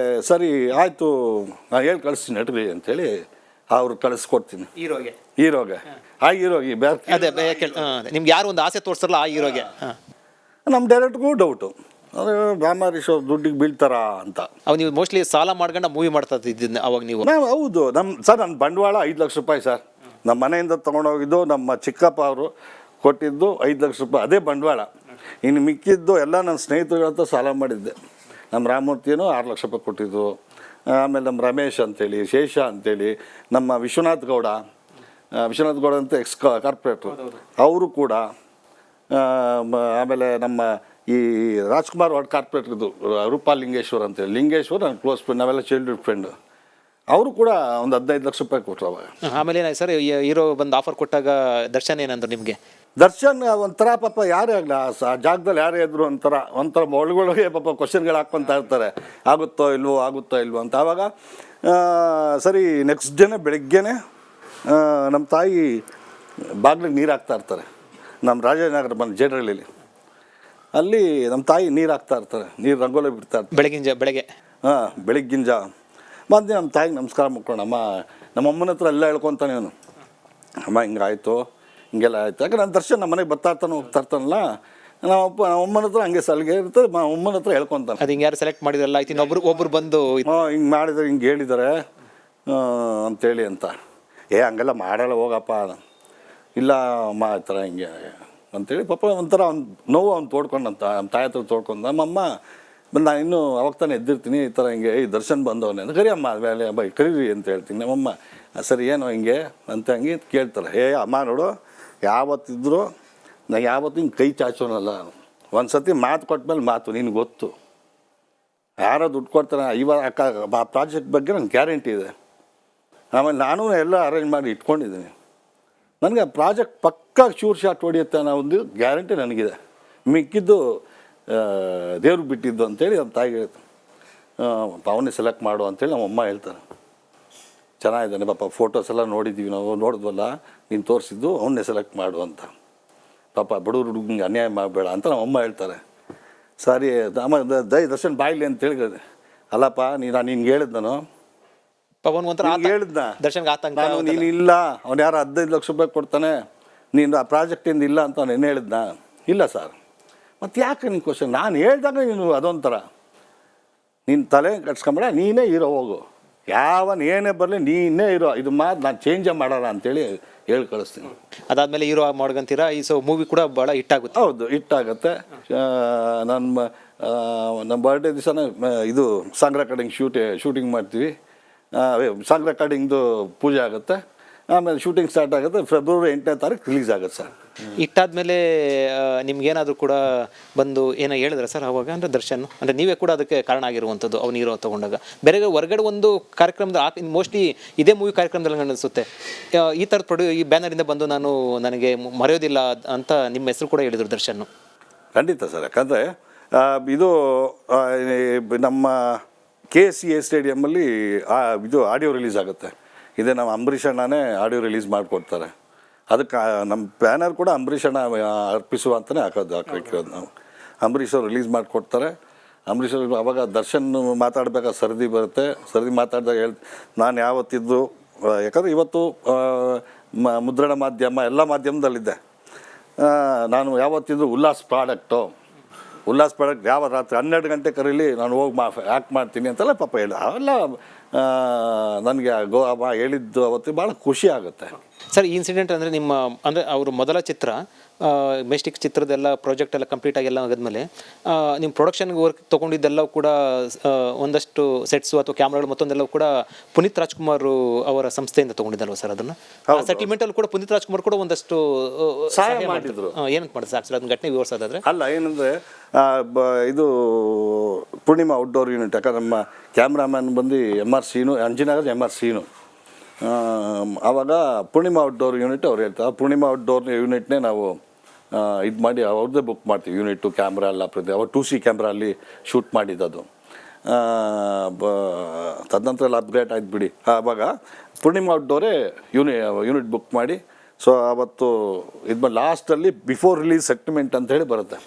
ಸರಿ ಆಯಿತು, ನಾನು ಹೇಳಿ ಕಳಿಸ್ತೀನಿ ನಟ್ರಿ ಅಂತೇಳಿ ಅವ್ರು ಕಳಿಸ್ಕೊಡ್ತೀನಿ ಹೀರೋಗೆ. ಆ ಹೀರೋಗೆ ಅದೇ ನಿಮ್ಗೆ ಯಾರು ಒಂದು ಆಸೆ ತೋರಿಸ್ತಾರಲ್ಲ ಆ ಹೀರೋಗೆ. ನಮ್ಮ ಡೈರೆಕ್ಟ್ಗೂ ಡೌಟು, ರಾಮಹರೀಶ್ ಅವ್ರು ದುಡ್ಡಿಗೆ ಬೀಳ್ತಾರಾ ಅಂತ. ಅವಾಗ ನೀವು ಮೋಸ್ಟ್ಲಿ ಸಾಲ ಮಾಡ್ಕೊಂಡು ಮೂವಿ ಮಾಡ್ತಾ ಇದ್ದೀನಿ ಅವಾಗ ನೀವು. ಹೌದು, ನನ್ನ ಬಂಡವಾಳ 5 ಲಕ್ಷ ರೂಪಾಯಿ ಸರ್. ನಮ್ಮ ಮನೆಯಿಂದ ತೊಗೊಂಡೋಗಿದ್ದು ನಮ್ಮ ಚಿಕ್ಕಪ್ಪ ಅವರು ಕೊಟ್ಟಿದ್ದು 5 ಲಕ್ಷ ರೂಪಾಯಿ, ಅದೇ ಬಂಡವಾಳ. ಇನ್ನು ಮಿಕ್ಕಿದ್ದು ಎಲ್ಲ ನನ್ನ ಸ್ನೇಹಿತರುಗಳಂತ ಸಾಲ ಮಾಡಿದ್ದೆ. ನಮ್ಮ ರಾಮಮೂರ್ತಿಯೂ 6 ಲಕ್ಷ ರೂಪಾಯಿ ಕೊಟ್ಟಿದ್ದು. ಆಮೇಲೆ ನಮ್ಮ ರಮೇಶ್ ಅಂತೇಳಿ, ಶೇಷ ಅಂತೇಳಿ, ನಮ್ಮ ವಿಶ್ವನಾಥ್ ಗೌಡ ಅಂತ ಎಕ್ಸ್ ಕಾರ್ಪೊರೇಟ್ರು ಅವರು ಕೂಡ. ಆಮೇಲೆ ನಮ್ಮ ಈ ರಾಜ್ಕುಮಾರ್ ವಾರ್ಡ್ ಕಾರ್ಪೊರೇಟ್ರದ್ದು ರೂಪಾ ಲಿಂಗೇಶ್ವರ್ ಅಂತೇಳಿ, ಲಿಂಗೇಶ್ವರ್ ನನ್ನ ಕ್ಲೋಸ್ ಫ್ರೆಂಡ್, ನಾವೆಲ್ಲ ಚೈಲ್ಡ್ಹುಡ್ ಫ್ರೆಂಡ್. ಅವರು ಕೂಡ ಒಂದು 15 ಲಕ್ಷ ರೂಪಾಯಿ ಕೊಟ್ಟರು ಅವಾಗ. ಆಮೇಲೆ ಏನಾಯ್ತು ಸರ್, ಹೀರೋ ಬಂದು ಆಫರ್ ಕೊಟ್ಟಾಗ ದರ್ಶನ್ ಏನಂದ್ರು ನಿಮಗೆ? ದರ್ಶನ್ ಒಂಥರ ಪಾಪ ಯಾರೇ ಆಗಲಿ ಆ ಜಾಗದಲ್ಲಿ ಯಾರೇ ಇದ್ರು ಒಂಥರ ಒಳಗೊಳಗೆ ಪಾಪ ಕ್ವಶನ್ಗಳು ಹಾಕ್ಕೊತಾ ಇರ್ತಾರೆ, ಆಗುತ್ತೋ ಇಲ್ವೋ ಅಂತ. ಆವಾಗ ಸರಿ ನೆಕ್ಸ್ಟ್ ಡೇನೇ ಬೆಳಗ್ಗೆನೇ ನಮ್ಮ ತಾಯಿ ಬಾಗಿಲಿಗೆ ನೀರು ಹಾಕ್ತಾ ಇರ್ತಾರೆ. ನಮ್ಮ ರಾಜನಗರ ಬಂದು ಜೇಡ್ರಳ್ಳಿಲಿ ಅಲ್ಲಿ ನಮ್ಮ ತಾಯಿ ನೀರು ಹಾಕ್ತಾ ಇರ್ತಾರೆ, ನೀರು ರಂಗೋಲಿ ಬಿಡ್ತಾ ಇರ್ತಾರೆ ಬೆಳಗ್ಗಿನ ಜಾವ. ಬಂದು ನಮ್ಮ ತಾಯಿಗೆ ನಮಸ್ಕಾರ ಮಾಡ್ಕೊಂಡಮ್ಮ, ನಮ್ಮ ಅಮ್ಮನ ಹತ್ರ ಎಲ್ಲ ಹೇಳ್ಕೊತಾನೆ ಅವನು, ಅಮ್ಮ ಹಿಂಗಾಯ್ತು ಹಿಂಗೆಲ್ಲ ಆಯ್ತು. ಯಾಕೆ ನಾನು ದರ್ಶನ್ ನಮ್ಮ ಮನೆಗೆ ಬರ್ತಾ ಇರ್ತಾನೆ ಹೋಗ್ತಾ ಇರ್ತಾನಲ್ಲ, ನಮ್ಮ ಅಮ್ಮನ ಹತ್ರ ಹಂಗೆ ಸಲಿಗೆ ಇರ್ತದೆ, ಅಮ್ಮನ ಹತ್ರ ಹೇಳ್ಕೊತಾನೆ. ಅದು ಹಿಂಗೆ ಯಾರು ಸೆಲೆಕ್ಟ್ ಮಾಡಿದ್ರಲ್ಲ ಆಯ್ತು, ಒಬ್ರು ಬಂದು ಹಿಂಗೆ ಮಾಡಿದ್ರೆ ಹಿಂಗೆ ಹೇಳಿದ್ದಾರೆ ಅಂತೇಳಿ ಅಂತ. ಹಂಗೆಲ್ಲ ಮಾಡಲ್ಲ ಹೋಗಪ್ಪ, ಇಲ್ಲ ಅಮ್ಮ ಆ ಥರ ಹಿಂಗೆ ಅಂತೇಳಿ ಪಾಪ ಒಂಥರ ಅವ್ನು ನೋವು ಅವ್ನು ತೋಡ್ಕೊಂಡಂತ, ನಮ್ಮ ತಾಯಿ ಹತ್ರ ತೋಡ್ಕೊಂಡು. ನಮ್ಮಮ್ಮ ನಾನು ಇನ್ನೂ ಅವಾಗ ತಾನೇ ಎದ್ದಿರ್ತೀನಿ, ಈ ಥರ ಹಿಂಗೆ ಈ ದರ್ಶನ್ ಬಂದವನೇ ಅಂತ ಕರಿ ಅಮ್ಮ ಮೇಲೆ ಬೈ ಕರೀರಿ ಅಂತ ಹೇಳ್ತೀನಿ. ನಮ್ಮಮ್ಮ ಸರಿ ಏನೋ ಹಿಂಗೆ ಅಂತ ಹಂಗೆ ಕೇಳ್ತಾರೆ. ಅಮ್ಮ ನೋಡು, ಯಾವತ್ತಿದ್ರು ನಾ ಯಾವತ್ತೂ ಹಿಂಗೆ ಕೈ ಚಾಚೋನಲ್ಲ. ಒಂದು ಸತಿ ಮಾತು ಕೊಟ್ಮೇಲೆ ಮಾತು, ನಿನಗೆ ಗೊತ್ತು. ಯಾರೋ ದುಡ್ಡು ಕೊಡ್ತಾರೆ ಇವಾಗ ಆ ಪ್ರಾಜೆಕ್ಟ್ ಬಗ್ಗೆ ನಂಗೆ ಗ್ಯಾರಂಟಿ ಇದೆ. ಆಮೇಲೆ ನಾನು ಎಲ್ಲ ಅರೇಂಜ್ ಮಾಡಿ ಇಟ್ಕೊಂಡಿದ್ದೀನಿ. ನನಗೆ ಆ ಪ್ರಾಜೆಕ್ಟ್ ಪಕ್ಕಾ ಶೂರ್ ಶಾಟ್ ಹೊಡಿಯುತ್ತೆ ಅನ್ನೋ ಒಂದು ಗ್ಯಾರಂಟಿ ನನಗಿದೆ. ಮಿಕ್ಕಿದ್ದು ದೇವ್ರಿಗೆ ಬಿಟ್ಟಿದ್ದು ಅಂತೇಳಿ ನಮ್ಮ ತಾಯಿಗೆ ಹೇಳ್ತಾರೆ. ಅವನ್ನೇ ಸೆಲೆಕ್ಟ್ ಮಾಡು ಅಂತೇಳಿ ನಮ್ಮಮ್ಮ ಹೇಳ್ತಾರೆ. ಚೆನ್ನಾಗಿದ್ದಾನೆ ಪಾಪ, ಫೋಟೋಸ್ ಎಲ್ಲ ನೋಡಿದ್ದೀವಿ ನಾವು, ನೋಡಿದ್ವಲ್ಲ ನೀನು ತೋರಿಸಿದ್ದು, ಅವನ್ನೇ ಸೆಲೆಕ್ಟ್ ಮಾಡು ಅಂತ. ಪಾಪ ಬಡವ್ರ ಹುಡುಗಂಗೆ ಅನ್ಯಾಯ ಮಾಡಬೇಡ ಅಂತ ನಮ್ಮಮ್ಮ ಹೇಳ್ತಾರೆ. ಸರಿ ಆಮೇಲೆ ದರ್ಶನ್ ಬಾಯ್ಲಿ ಅಂತ ಹೇಳಿದೆ. ಅಲ್ಲಪ್ಪ ನಾನು ನಿನ್ಗೆ ಹೇಳಿದ್ ನಾನು ಹೇಳಿದ್ನ ನಾನು ನೀನು ಇಲ್ಲ, ಅವ್ನು ಯಾರು 15 ಲಕ್ಷ ರೂಪಾಯಿ ಕೊಡ್ತಾನೆ, ನೀನು ಆ ಪ್ರಾಜೆಕ್ಟಿಂದ ಇಲ್ಲ ಅಂತ ನಾನು ಹೇಳಿದ್ನ. ಇಲ್ಲ ಸರ್. ಮತ್ತು ಯಾಕೆ ನಿನ್ನ ಕ್ವಶನ್? ನಾನು ಹೇಳ್ದಾಗ ನೀನು ಅದೊಂಥರ ನೀನು ತಲೆ ಕಟ್ಸ್ಕೊಂಬೇಡ, ನೀನೇ ಇರೋ ಹೋಗು, ಏನೇ ಬರಲಿ ನೀನೇ ಇರೋ, ಇದು ಮಾತು ನಾನು ಚೇಂಜೇ ಮಾಡೋಣ ಅಂತೇಳಿ ಹೇಳಿ ಕಳಿಸ್ತೀನಿ. ಅದಾದಮೇಲೆ ಹೀರೋ ಮಾಡ್ಕೊಂತೀರಾ. ಈ ಮೂವಿ ಕೂಡ ಭಾಳ ಹಿಟ್ಟಾಗುತ್ತೆ. ಹೌದು, ಹಿಟ್ಟಾಗುತ್ತೆ. ನಮ್ಮ ಬರ್ಡೇ ದಿವಸನೇ ಇದು ಸಾಂಗ್ ರೆಕಾರ್ಡಿಂಗ್ ಶೂಟಿಂಗ್ ಮಾಡ್ತೀವಿ. ಸಾಂಗ್ ರೆಕಾರ್ಡಿಂಗ್ದು ಪೂಜೆ ಆಗುತ್ತೆ. ಆಮೇಲೆ ಶೂಟಿಂಗ್ ಸ್ಟಾರ್ಟ್ ಆಗುತ್ತೆ. ಫೆಬ್ರವರಿ 8ನೇ ತಾರೀಕು ರಿಲೀಸ್ ಆಗುತ್ತೆ ಸರ್. ಇಟ್ಟಾದ್ಮೇಲೆ ನಿಮ್ಗೇನಾದರೂ ಕೂಡ ಬಂದು ಏನೋ ಹೇಳಿದ್ರೆ ಸರ್ ಅವಾಗ? ಅಂದರೆ ದರ್ಶನ್ ಅಂದರೆ ನೀವೇ ಕೂಡ ಅದಕ್ಕೆ ಕಾರಣ ಆಗಿರುವಂಥದ್ದು, ಅವ್ನು ಹೀರೋ ತೊಗೊಂಡಾಗ. ಬೇರೆ ಹೊರಗಡೆ ಒಂದು ಕಾರ್ಯಕ್ರಮದ ಮೋಸ್ಟ್ಲಿ ಇದೇ ಮೂವಿ ಕಾರ್ಯಕ್ರಮದಲ್ಲಿ ಅನಿಸುತ್ತೆ ಈ ಥರದ ಈ ಬ್ಯಾನರಿಂದ ಬಂದು ನನಗೆ ಮರೆಯೋದಿಲ್ಲ ಅಂತ ನಿಮ್ಮ ಹೆಸರು ಕೂಡ ಹೇಳಿದರು ದರ್ಶನ್. ಖಂಡಿತ ಸರ್. ಯಾಕಂದರೆ ಇದು ನಮ್ಮ KCA ಸ್ಟೇಡಿಯಮ್ಮಲ್ಲಿ ಇದು ಆಡಿಯೋ ರಿಲೀಸ್ ಆಗುತ್ತೆ. ಇದೇ ನಮ್ಮ ಅಂಬರೀಷ್ ಅಣ್ಣನೇ ಆಡಿಯೋ ರಿಲೀಸ್ ಮಾಡಿಕೊಡ್ತಾರೆ. ಅದಕ್ಕೆ ನಮ್ಮ ಬ್ಯಾನರ್ ಕೂಡ ಅಂಬರೀಷ್ ಅಣ್ಣ ಅರ್ಪಿಸುವ ಅಂತಲೇ ಹಾಕಿರೋದು ನಾವು. ಅಂಬರೀಷ್ ಅವ್ರು ರಿಲೀಸ್ ಮಾಡಿಕೊಡ್ತಾರೆ. ಅಂಬರೀಷ್ ಅವರು ಅವಾಗ ದರ್ಶನ್ ಮಾತಾಡಬೇಕಾದ್ರೆ ಸರದಿ ಬರುತ್ತೆ. ಸರದಿ ಮಾತಾಡಿದಾಗ ನಾನು ಯಾವತ್ತಿದ್ದು, ಯಾಕಂದರೆ ಇವತ್ತು ಮುದ್ರಣ ಮಾಧ್ಯಮ ಎಲ್ಲ ಮಾಧ್ಯಮದಲ್ಲಿದ್ದೆ. ನಾನು ಯಾವತ್ತಿದ್ದು ಉಲ್ಲಾಸ್ ಪ್ರಾಡಕ್ಟ್ ಯಾವ ರಾತ್ರಿ 12 ಗಂಟೆ ಕರೀಲಿ ನಾನು ಹೋಗಿ ಆ್ಯಕ್ಟ್ ಮಾಡ್ತೀನಿ ಅಂತೆಲ್ಲ ಪಾಪ ಹೇಳಿ ಅವೆಲ್ಲ ನನಗೆ ಹೇಳಿದ್ದು ಅವತ್ತು ಭಾಳ ಖುಷಿ ಆಗುತ್ತೆ ಸರ್. ಈ ಇನ್ಸಿಡೆಂಟ್ ಅಂದರೆ ಅಂದರೆ ಅವರು ಮೊದಲ ಚಿತ್ರ ಮೆಸ್ಟಿಕ್ ಚಿತ್ರದೆಲ್ಲ ಪ್ರಾಜೆಕ್ಟ್ ಎಲ್ಲ ಕಂಪ್ಲೀಟ್ ಆಗಿ ಎಲ್ಲ ಆದಮೇಲೆ ನಿಮ್ಮ ಪ್ರೊಡಕ್ಷನ್ಗೆ ವರ್ಕ್ ತೊಗೊಂಡಿದ್ದೆಲ್ಲ ಕೂಡ ಒಂದಷ್ಟು ಸೆಟ್ಸು ಅಥವಾ ಕ್ಯಾಮ್ರಾಗಳು ಮತ್ತೊಂದೆಲ್ಲ ಕೂಡ ಪುನೀತ್ ರಾಜ್ಕುಮಾರ್ ಅವರ ಸಂಸ್ಥೆಯಿಂದ ತೊಗೊಂಡಿದ್ದಲ್ವ ಸರ್? ಅದನ್ನು ಸೆಟಲ್ಮೆಂಟಲ್ಲಿ ಕೂಡ ಪುನೀತ್ ರಾಜ್ಕುಮಾರ್ ಕೂಡ ಒಂದಷ್ಟು ಸಹಾಯ ಮಾಡಿದ್ರು. ಏನಂತ ಮಾಡಿದ್ರು ಸರ್ ಅದನ್ನ ಘಟನೆ ವಿವರಿಸೋದಾದ್ರೆ? ಅಲ್ಲ, ಏನಂದರೆ ಇದು ಪೂರ್ಣಿಮಾ ಔಟ್ಡೋರ್ ಯೂನಿಟ್. ಯಾಕಂದ್ರೆ ನಮ್ಮ ಕ್ಯಾಮ್ರಾಮ್ಯಾನ್ ಬಂದು MR ಸೀನು, ಅಂಜಿನಗರ MR ಸೀನು. ಆವಾಗ ಪೂರ್ಣಿಮಾ ಔಟ್ಡೋರ್ ಯೂನಿಟ್ ಅವ್ರು ಹೇಳ್ತಾರೆ. ಪೂರ್ಣಿಮಾ ಔಟ್ಡೋರ್ ಯೂನಿಟ್ನೇ ನಾವು ಇದು ಮಾಡಿ ಅವ್ರದ್ದೇ ಬುಕ್ ಮಾಡ್ತೀವಿ. ಯೂನಿಟ್ಟು ಕ್ಯಾಮ್ರಾ ಎಲ್ಲ ಅವ್ರು 2C ಕ್ಯಾಮ್ರಾ ಅಲ್ಲಿ ಶೂಟ್ ಮಾಡಿದ್ದದು. ತದನಂತರ ಎಲ್ಲ ಅಪ್ಗ್ರೇಡ್ ಆಯ್ತು ಬಿಡಿ. ಆವಾಗ ಪೂರ್ಣಿಮಾ ಔಟ್ಡೋರೇ ಯೂನಿಟ್ ಬುಕ್ ಮಾಡಿ, ಸೊ ಅವತ್ತು ಇದು ಲಾಸ್ಟಲ್ಲಿ ಬಿಫೋರ್ ರಿಲೀಸ್ ಸೆಟ್ಲ್ಮೆಂಟ್ ಅಂತ ಹೇಳಿ ಬರುತ್ತೆ.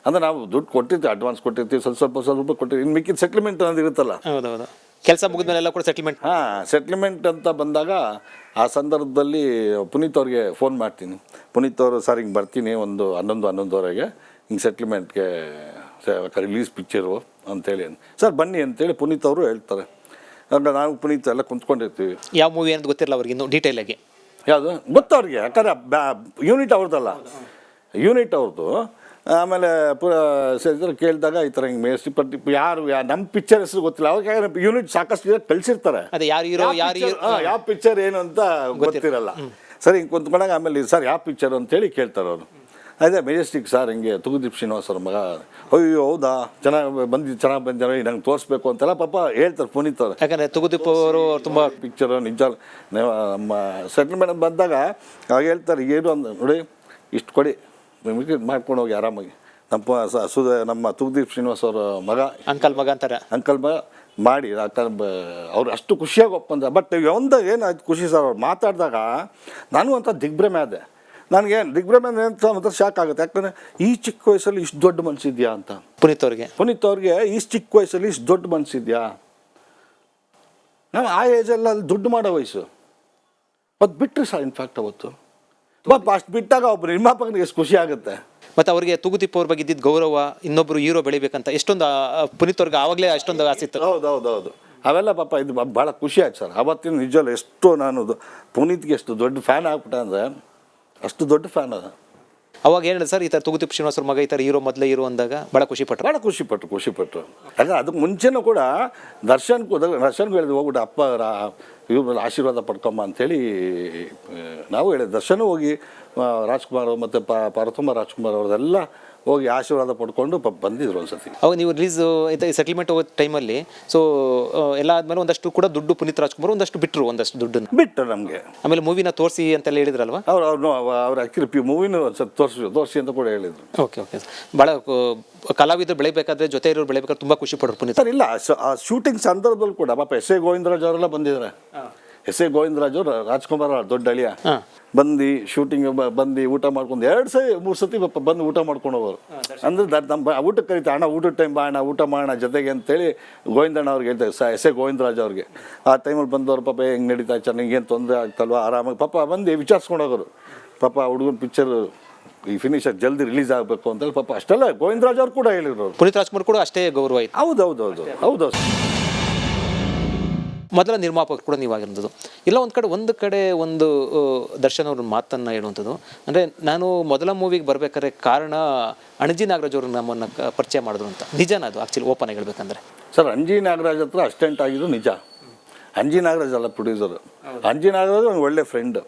ಅಂದರೆ ನಾವು ದುಡ್ಡು ಕೊಟ್ಟಿರ್ತೀವಿ, ಅಡ್ವಾನ್ಸ್ ಕೊಟ್ಟಿರ್ತೀವಿ, ಸ್ವಲ್ಪ ಕೊಟ್ಟಿರ್ತೀವಿ. ಇನ್ನು ಮಿಕ್ಕಿದ ಸೆಟ್ಲ್ಮೆಂಟ್ ಅನ್ನೋದು ಇರುತ್ತಲ್ಲ, ಹೌದೌದು, ಕೆಲಸ ಮುಗಿದ್ಮೇಲೆಲ್ಲ ಕೂಡ ಸೆಟ್ಲ್ಮೆಂಟ್. ಸೆಟ್ಲ್ಮೆಂಟ್ ಅಂತ ಬಂದಾಗ ಆ ಸಂದರ್ಭದಲ್ಲಿ ಪುನೀತ್ ಅವ್ರಿಗೆ ಫೋನ್ ಮಾಡ್ತೀನಿ. ಪುನೀತ್ ಅವರು ಸರ್ ಹಿಂಗೆ ಬರ್ತೀನಿ ಒಂದು 11-11ವರೆಗೆ ಹಿಂಗೆ ಸೆಟ್ಲ್ಮೆಂಟ್ಗೆ ರಿಲೀಸ್ ಪಿಕ್ಚರು ಅಂತೇಳಿ. ಸರ್ ಬನ್ನಿ ಅಂತೇಳಿ ಪುನೀತ್ ಅವರು ಹೇಳ್ತಾರೆ. ಆಗ ನಾವು ಪುನೀತ್ ಎಲ್ಲ ಕುಂತ್ಕೊಂಡಿರ್ತೀವಿ. ಯಾವ ಮೂವಿ ಅಂತ ಗೊತ್ತಿರಲ್ಲ ಅವ್ರಿಗೆ ಇನ್ನೂ ಡೀಟೇಲಾಗಿ. ಯಾವುದು ಗೊತ್ತು ಅವ್ರಿಗೆ, ಯಾಕಂದರೆ ಯೂನಿಟ್ ಅವ್ರದ್ದಲ್ಲ, ಯೂನಿಟ್ ಅವ್ರದ್ದು. ಆಮೇಲೆ ಕೇಳಿದಾಗ ಈ ಥರ ಹಿಂಗೆ ಮೇಸ್ಟಿ ಯಾರು ನಮ್ಮ ಪಿಕ್ಚರ್ ಹೆಸರು ಗೊತ್ತಿಲ್ಲ. ಅವಾಗ ಯೂನಿಟ್ ಸಾಕಷ್ಟು ಕಳಿಸಿರ್ತಾರೆ, ಅದೇ ಯಾರು ಹೀರೋ ಯಾವ ಪಿಕ್ಚರ್ ಏನು ಅಂತ ಗೊತ್ತಿರಲ್ಲ. ಸರಿ ಹಿಂಗೆ ಕುಂತ್ಕೊಂಡಾಗ ಆಮೇಲೆ ಸರ್ ಯಾವ ಪಿಕ್ಚರ್ ಅಂತೇಳಿ ಕೇಳ್ತಾರೆ ಅವರು. ಅದೇ ಮೆಜೆಸ್ಟಿಕ್ ಸರ್, ಹಿಂಗೆ ತೂಗುದೀಪ್ ಶ್ರೀನಿವಾಸ್ ಅವ್ರ ಮಗ. ಅಯ್ಯೋ ಹೌದಾ, ಚೆನ್ನಾಗಿ ಬಂದಿದ್ದಾರೆ, ನಂಗೆ ತೋರಿಸ್ಬೇಕು ಅಂತೆಲ್ಲ ಪಾಪ ಹೇಳ್ತಾರೆ ಪುನೀತ್ ಅವರು. ಯಾಕಂದರೆ ತೂಗುದೀಪ್ ಅವರು ತುಂಬ ಪಿಕ್ಚರು ನಿಜ ನಮ್ಮ ಸೆಟ್ಲ್ಮೆಂಟ್ ಬಂದಾಗ ಅವಾಗ ಹೇಳ್ತಾರೆ, ಏನು ಅಂದ ನೋಡಿ ಇಷ್ಟು ಕೊಡಿ, ನಿಮಗೆ ಮಾಡ್ಕೊಂಡು ಹೋಗಿ ಆರಾಮಾಗಿ. ನಮ್ಮ ತೂಗುದೀಪ್ ಶ್ರೀನಿವಾಸ್ ಅವರ ಮಗ, ಅಂಕಲ್ ಮಗ ಅಂತಾರೆ, ಅಂಕಲ್ ಮಗ ಮಾಡಿ ಅವ್ರು ಅಷ್ಟು ಖುಷಿಯಾಗಿ ಒಪ್ಪಂದ. ಬಟ್ ಒಂದು ಏನಾಯ್ತು ಖುಷಿ ಸರ್, ಅವ್ರು ಮಾತಾಡಿದಾಗ ನಾನು ಅಂತ ದಿಗ್ಭ್ರಮೆ ಆದೆ. ನನಗೇನು ದಿಗ್ಭ್ರಮೆ ಅಂತ ಮಾತ್ರ ಶಾಕ್ ಆಗುತ್ತೆ. ಯಾಕಂದರೆ ಈ ಚಿಕ್ಕ ವಯಸ್ಸಲ್ಲಿ ಇಷ್ಟು ದೊಡ್ಡ ಮನಸ್ಸಿದ್ಯಾ ಅಂತ. ಪುನೀತ್ ಅವ್ರಿಗೆ ಈ ಚಿಕ್ಕ ವಯಸ್ಸಲ್ಲಿ ಇಷ್ಟು ದೊಡ್ಡ ಮನಸ್ಸಿದ್ಯಾ. ನಾವು ಆ ಏಜಲ್ಲಿ ಅಲ್ಲಿ ದುಡ್ಡು ಮಾಡೋ ವಯಸ್ಸು ಅದು ಬಿಟ್ಟರೆ ಸರ್. ಇನ್ಫ್ಯಾಕ್ಟ್ ಅವತ್ತು ಅಷ್ಟು ಬಿಟ್ಟಾಗ ಒಬ್ಬರು ನಿರ್ಮಾಪಕನಿಗೆ ಎಷ್ಟು ಖುಷಿ ಆಗುತ್ತೆ. ಮತ್ತು ಅವರಿಗೆ ತೂಗುದೀಪ್ ಅವ್ರ ಬಗ್ಗೆ ಇದ್ದಿದ್ದು ಗೌರವ, ಇನ್ನೊಬ್ಬರು ಹೀರೋ ಬೆಳಿಬೇಕಂತ ಎಷ್ಟೊಂದು ಪುನೀತ್ ಅವ್ರಿಗೆ ಆವಾಗಲೇ ಅಷ್ಟೊಂದು ಆಸೆ ಇತ್ತು. ಹೌದು ಅವೆಲ್ಲ ಪಾಪ ಇದು ಭಾಳ ಖುಷಿ ಆಯ್ತು ಸರ್. ಆವತ್ತಿನ ನಿಜವಲ್ಲ ಎಷ್ಟು ನಾನು ಪುನೀತ್ಗೆ ಎಷ್ಟು ದೊಡ್ಡ ಫ್ಯಾನ್ ಆಗ್ಬಿಟ್ಟೆ ಅಂದರೆ ಅಷ್ಟು ದೊಡ್ಡ ಫ್ಯಾನ್ ಅದ. ಅವಾಗ ಹೇಳಿದ್ರು ಸರ್ ಈ ಥರ ತೂಗುದೀಪ್ ಶ್ರೀನಿವಾಸ್ ಅವ್ರ ಮಗ ಈ ಥರ ಹೀರೋ ಮೊದಲೇ ಹೀರೋ ಅಂದಾಗ ಭಾಳ ಖುಷಿಪಟ್ಟರು. ಭಾಳ ಖುಷಿಪಟ್ಟರು. ಯಾಕಂದ್ರೆ ಅದಕ್ಕೆ ಮುಂಚೆನೂ ಕೂಡ ದರ್ಶನ್ಗೂ ಹೇಳಿದ್ವಿ ಹೋಗ್ಬಿಟ್ಟು ಅಪ್ಪ ಇವ್ರ ಆಶೀರ್ವಾದ ಪಡ್ಕೊಂಬ ಅಂಥೇಳಿ ನಾವು ಹೇಳಿದ್ವಿ. ದರ್ಶನ ಹೋಗಿ ರಾಜ್ಕುಮಾರ್ ಮತ್ತು ಪಾರ್ವತಮ್ಮ ರಾಜ್ಕುಮಾರ್ ಅವ್ರದ್ದೆಲ್ಲ ಹೋಗಿ ಆಶೀರ್ವಾದ ಪಡ್ಕೊಂಡು ಬಂದಿದ್ರು ಒಂದ್ಸತಿ. ಅವಾಗ ನೀವು ರಿಲೀಸ್ ಸೆಟಲ್ಮೆಂಟ್ ಹೋಗೋ ಟೈಮಲ್ಲಿ ಸೊ ಎಲ್ಲ ಆದಮೇಲೆ ಒಂದಷ್ಟು ಕೂಡ ದುಡ್ಡು ಪುನೀತ್ ರಾಜ್ಕುಮಾರ್ ಒಂದಷ್ಟು ಬಿಟ್ಟರು, ಒಂದಷ್ಟು ದುಡ್ಡನ್ನು ಬಿಟ್ಟು ನಮಗೆ ಆಮೇಲೆ ಮೂವಿನ ತೋರಿಸಿ ಅಂತೆಲ್ಲ ಹೇಳಿದ್ರಲ್ವಾ ಅವ್ರು ಆ್ಯಕ್ಚುಲಿ ಮೂವಿನೂ ತೋರಿಸಿ ಅಂತ ಕೂಡ ಹೇಳಿದರು. ಓಕೆ ಓಕೆ ಭಾಳ ಕಲಾವಿದರು ಬೆಳಿಬೇಕಾದ್ರೆ ಜೊತೆ ಇರೋರು ಬೆಳಿಬೇಕಾದ್ರೆ ತುಂಬ ಖುಷಿ ಪಡೋರು ಪುನೀತ್ ಸರ್. ಇಲ್ಲ ಆ ಶೂಟಿಂಗ್ ಸಂದರ್ಭದಲ್ಲಿ ಕೂಡ ಪಾಪ ಎಸ್ ಎ ಗೋವಿಂದರಾಜ್ ಅವರೆಲ್ಲ ಬಂದಿದ್ದಾರೆ. ಎಸ್ ಎ ಗೋವಿಂದರಾಜು ರಾಜ್ಕುಮಾರ್ ದೊಡ್ಡ ಅಳಿಯ ಬಂದು ಶೂಟಿಂಗ್ ಬಂದು ಊಟ ಮಾಡ್ಕೊಂಡು 2-3 ಸತಿ ಬಂದು ಊಟ ಮಾಡ್ಕೊಂಡು ಹೋಗೋರು. ಅಂದ್ರೆ ನಮ್ಮ ಊಟಕ್ಕೆ ಕರಿತಾ ಅಣ್ಣ ಊಟದ ಟೈಮ್ ಬಾ ಅಣ್ಣ ಊಟ ಮಾಡೋಣ ಜೊತೆಗೆ ಅಂತೇಳಿ ಗೋವಿಂದಣ್ಣ ಅವ್ರಿಗೆ ಹೇಳ್ತಾರೆ, ಎಸ್ ಎ ಗೋವಿಂದರಾಜ್ ಅವ್ರಿಗೆ. ಆ ಟೈಮಲ್ಲಿ ಬಂದವ್ರು ಪಾಪ ಹೆಂಗೆ ನಡೀತಾ ಚೆನ್ನಾಗಿ ಏನು ತೊಂದರೆ ಆಗ್ತಲ್ವ ಆರಾಮಾಗಿ ಪಾಪ ಬಂದು ವಿಚಾರಿಸ್ಕೊಂಡು ಹೋಗೋರು. ಪಾಪ ಹುಡುಗನ ಪಿಕ್ಚರ್ ಈ ಫಿನಿಶರ್ ಜಲ್ದಿ ರಿಲೀಸ್ ಆಗಬೇಕು ಅಂತೇಳಿ ಪಾಪ ಅಷ್ಟೆಲ್ಲ ಗೋವಿಂದರಾಜ್ ಅವ್ರು ಕೂಡ ಹೇಳಿದ್ರು. ಪುನೀತ್ ರಾಜ್ಕುಮಾರ್ ಕೂಡ ಅಷ್ಟೇ ಗೌರವ ಆಯಿತು. ಹೌದು. ಮೊದಲ ನಿರ್ಮಾಪಕರು ಕೂಡ ನೀವಾಗಿರೋದು ಇಲ್ಲ ಒಂದು ಕಡೆ ಒಂದು ದರ್ಶನ್ ಅವ್ರ ಮಾತನ್ನು ಹೇಳುವಂಥದ್ದು ಅಂದರೆ ನಾನು ಮೊದಲ ಮೂವಿಗೆ ಬರ್ಬೇಕಾದ್ರೆ ಕಾರಣ ಅಣಜಿ ನಾಗರಾಜ್ ಅವರು ನಮ್ಮನ್ನು ಪರಿಚಯ ಮಾಡಿದ್ರು ಅಂತ. ನಿಜನ ಅದು ಆ್ಯಕ್ಚುಲಿ ಓಪನ್ ಆಗಿ ಹೇಳ್ಬೇಕಂದ್ರೆ? ಸರ್ ಅಂಜಿ ನಾಗರಾಜ್ ಹತ್ರ ಅಸಿಸ್ಟೆಂಟ್ ಆಗಿದ್ದು ನಿಜ. ಅಂಜಿ ನಾಗರಾಜ್ ಅಲ್ಲ ಪ್ರೊಡ್ಯೂಸರು. ಅಂಜಿ ನಾಗರಾಜ್ ಒಂದು ಒಳ್ಳೆ ಫ್ರೆಂಡ್.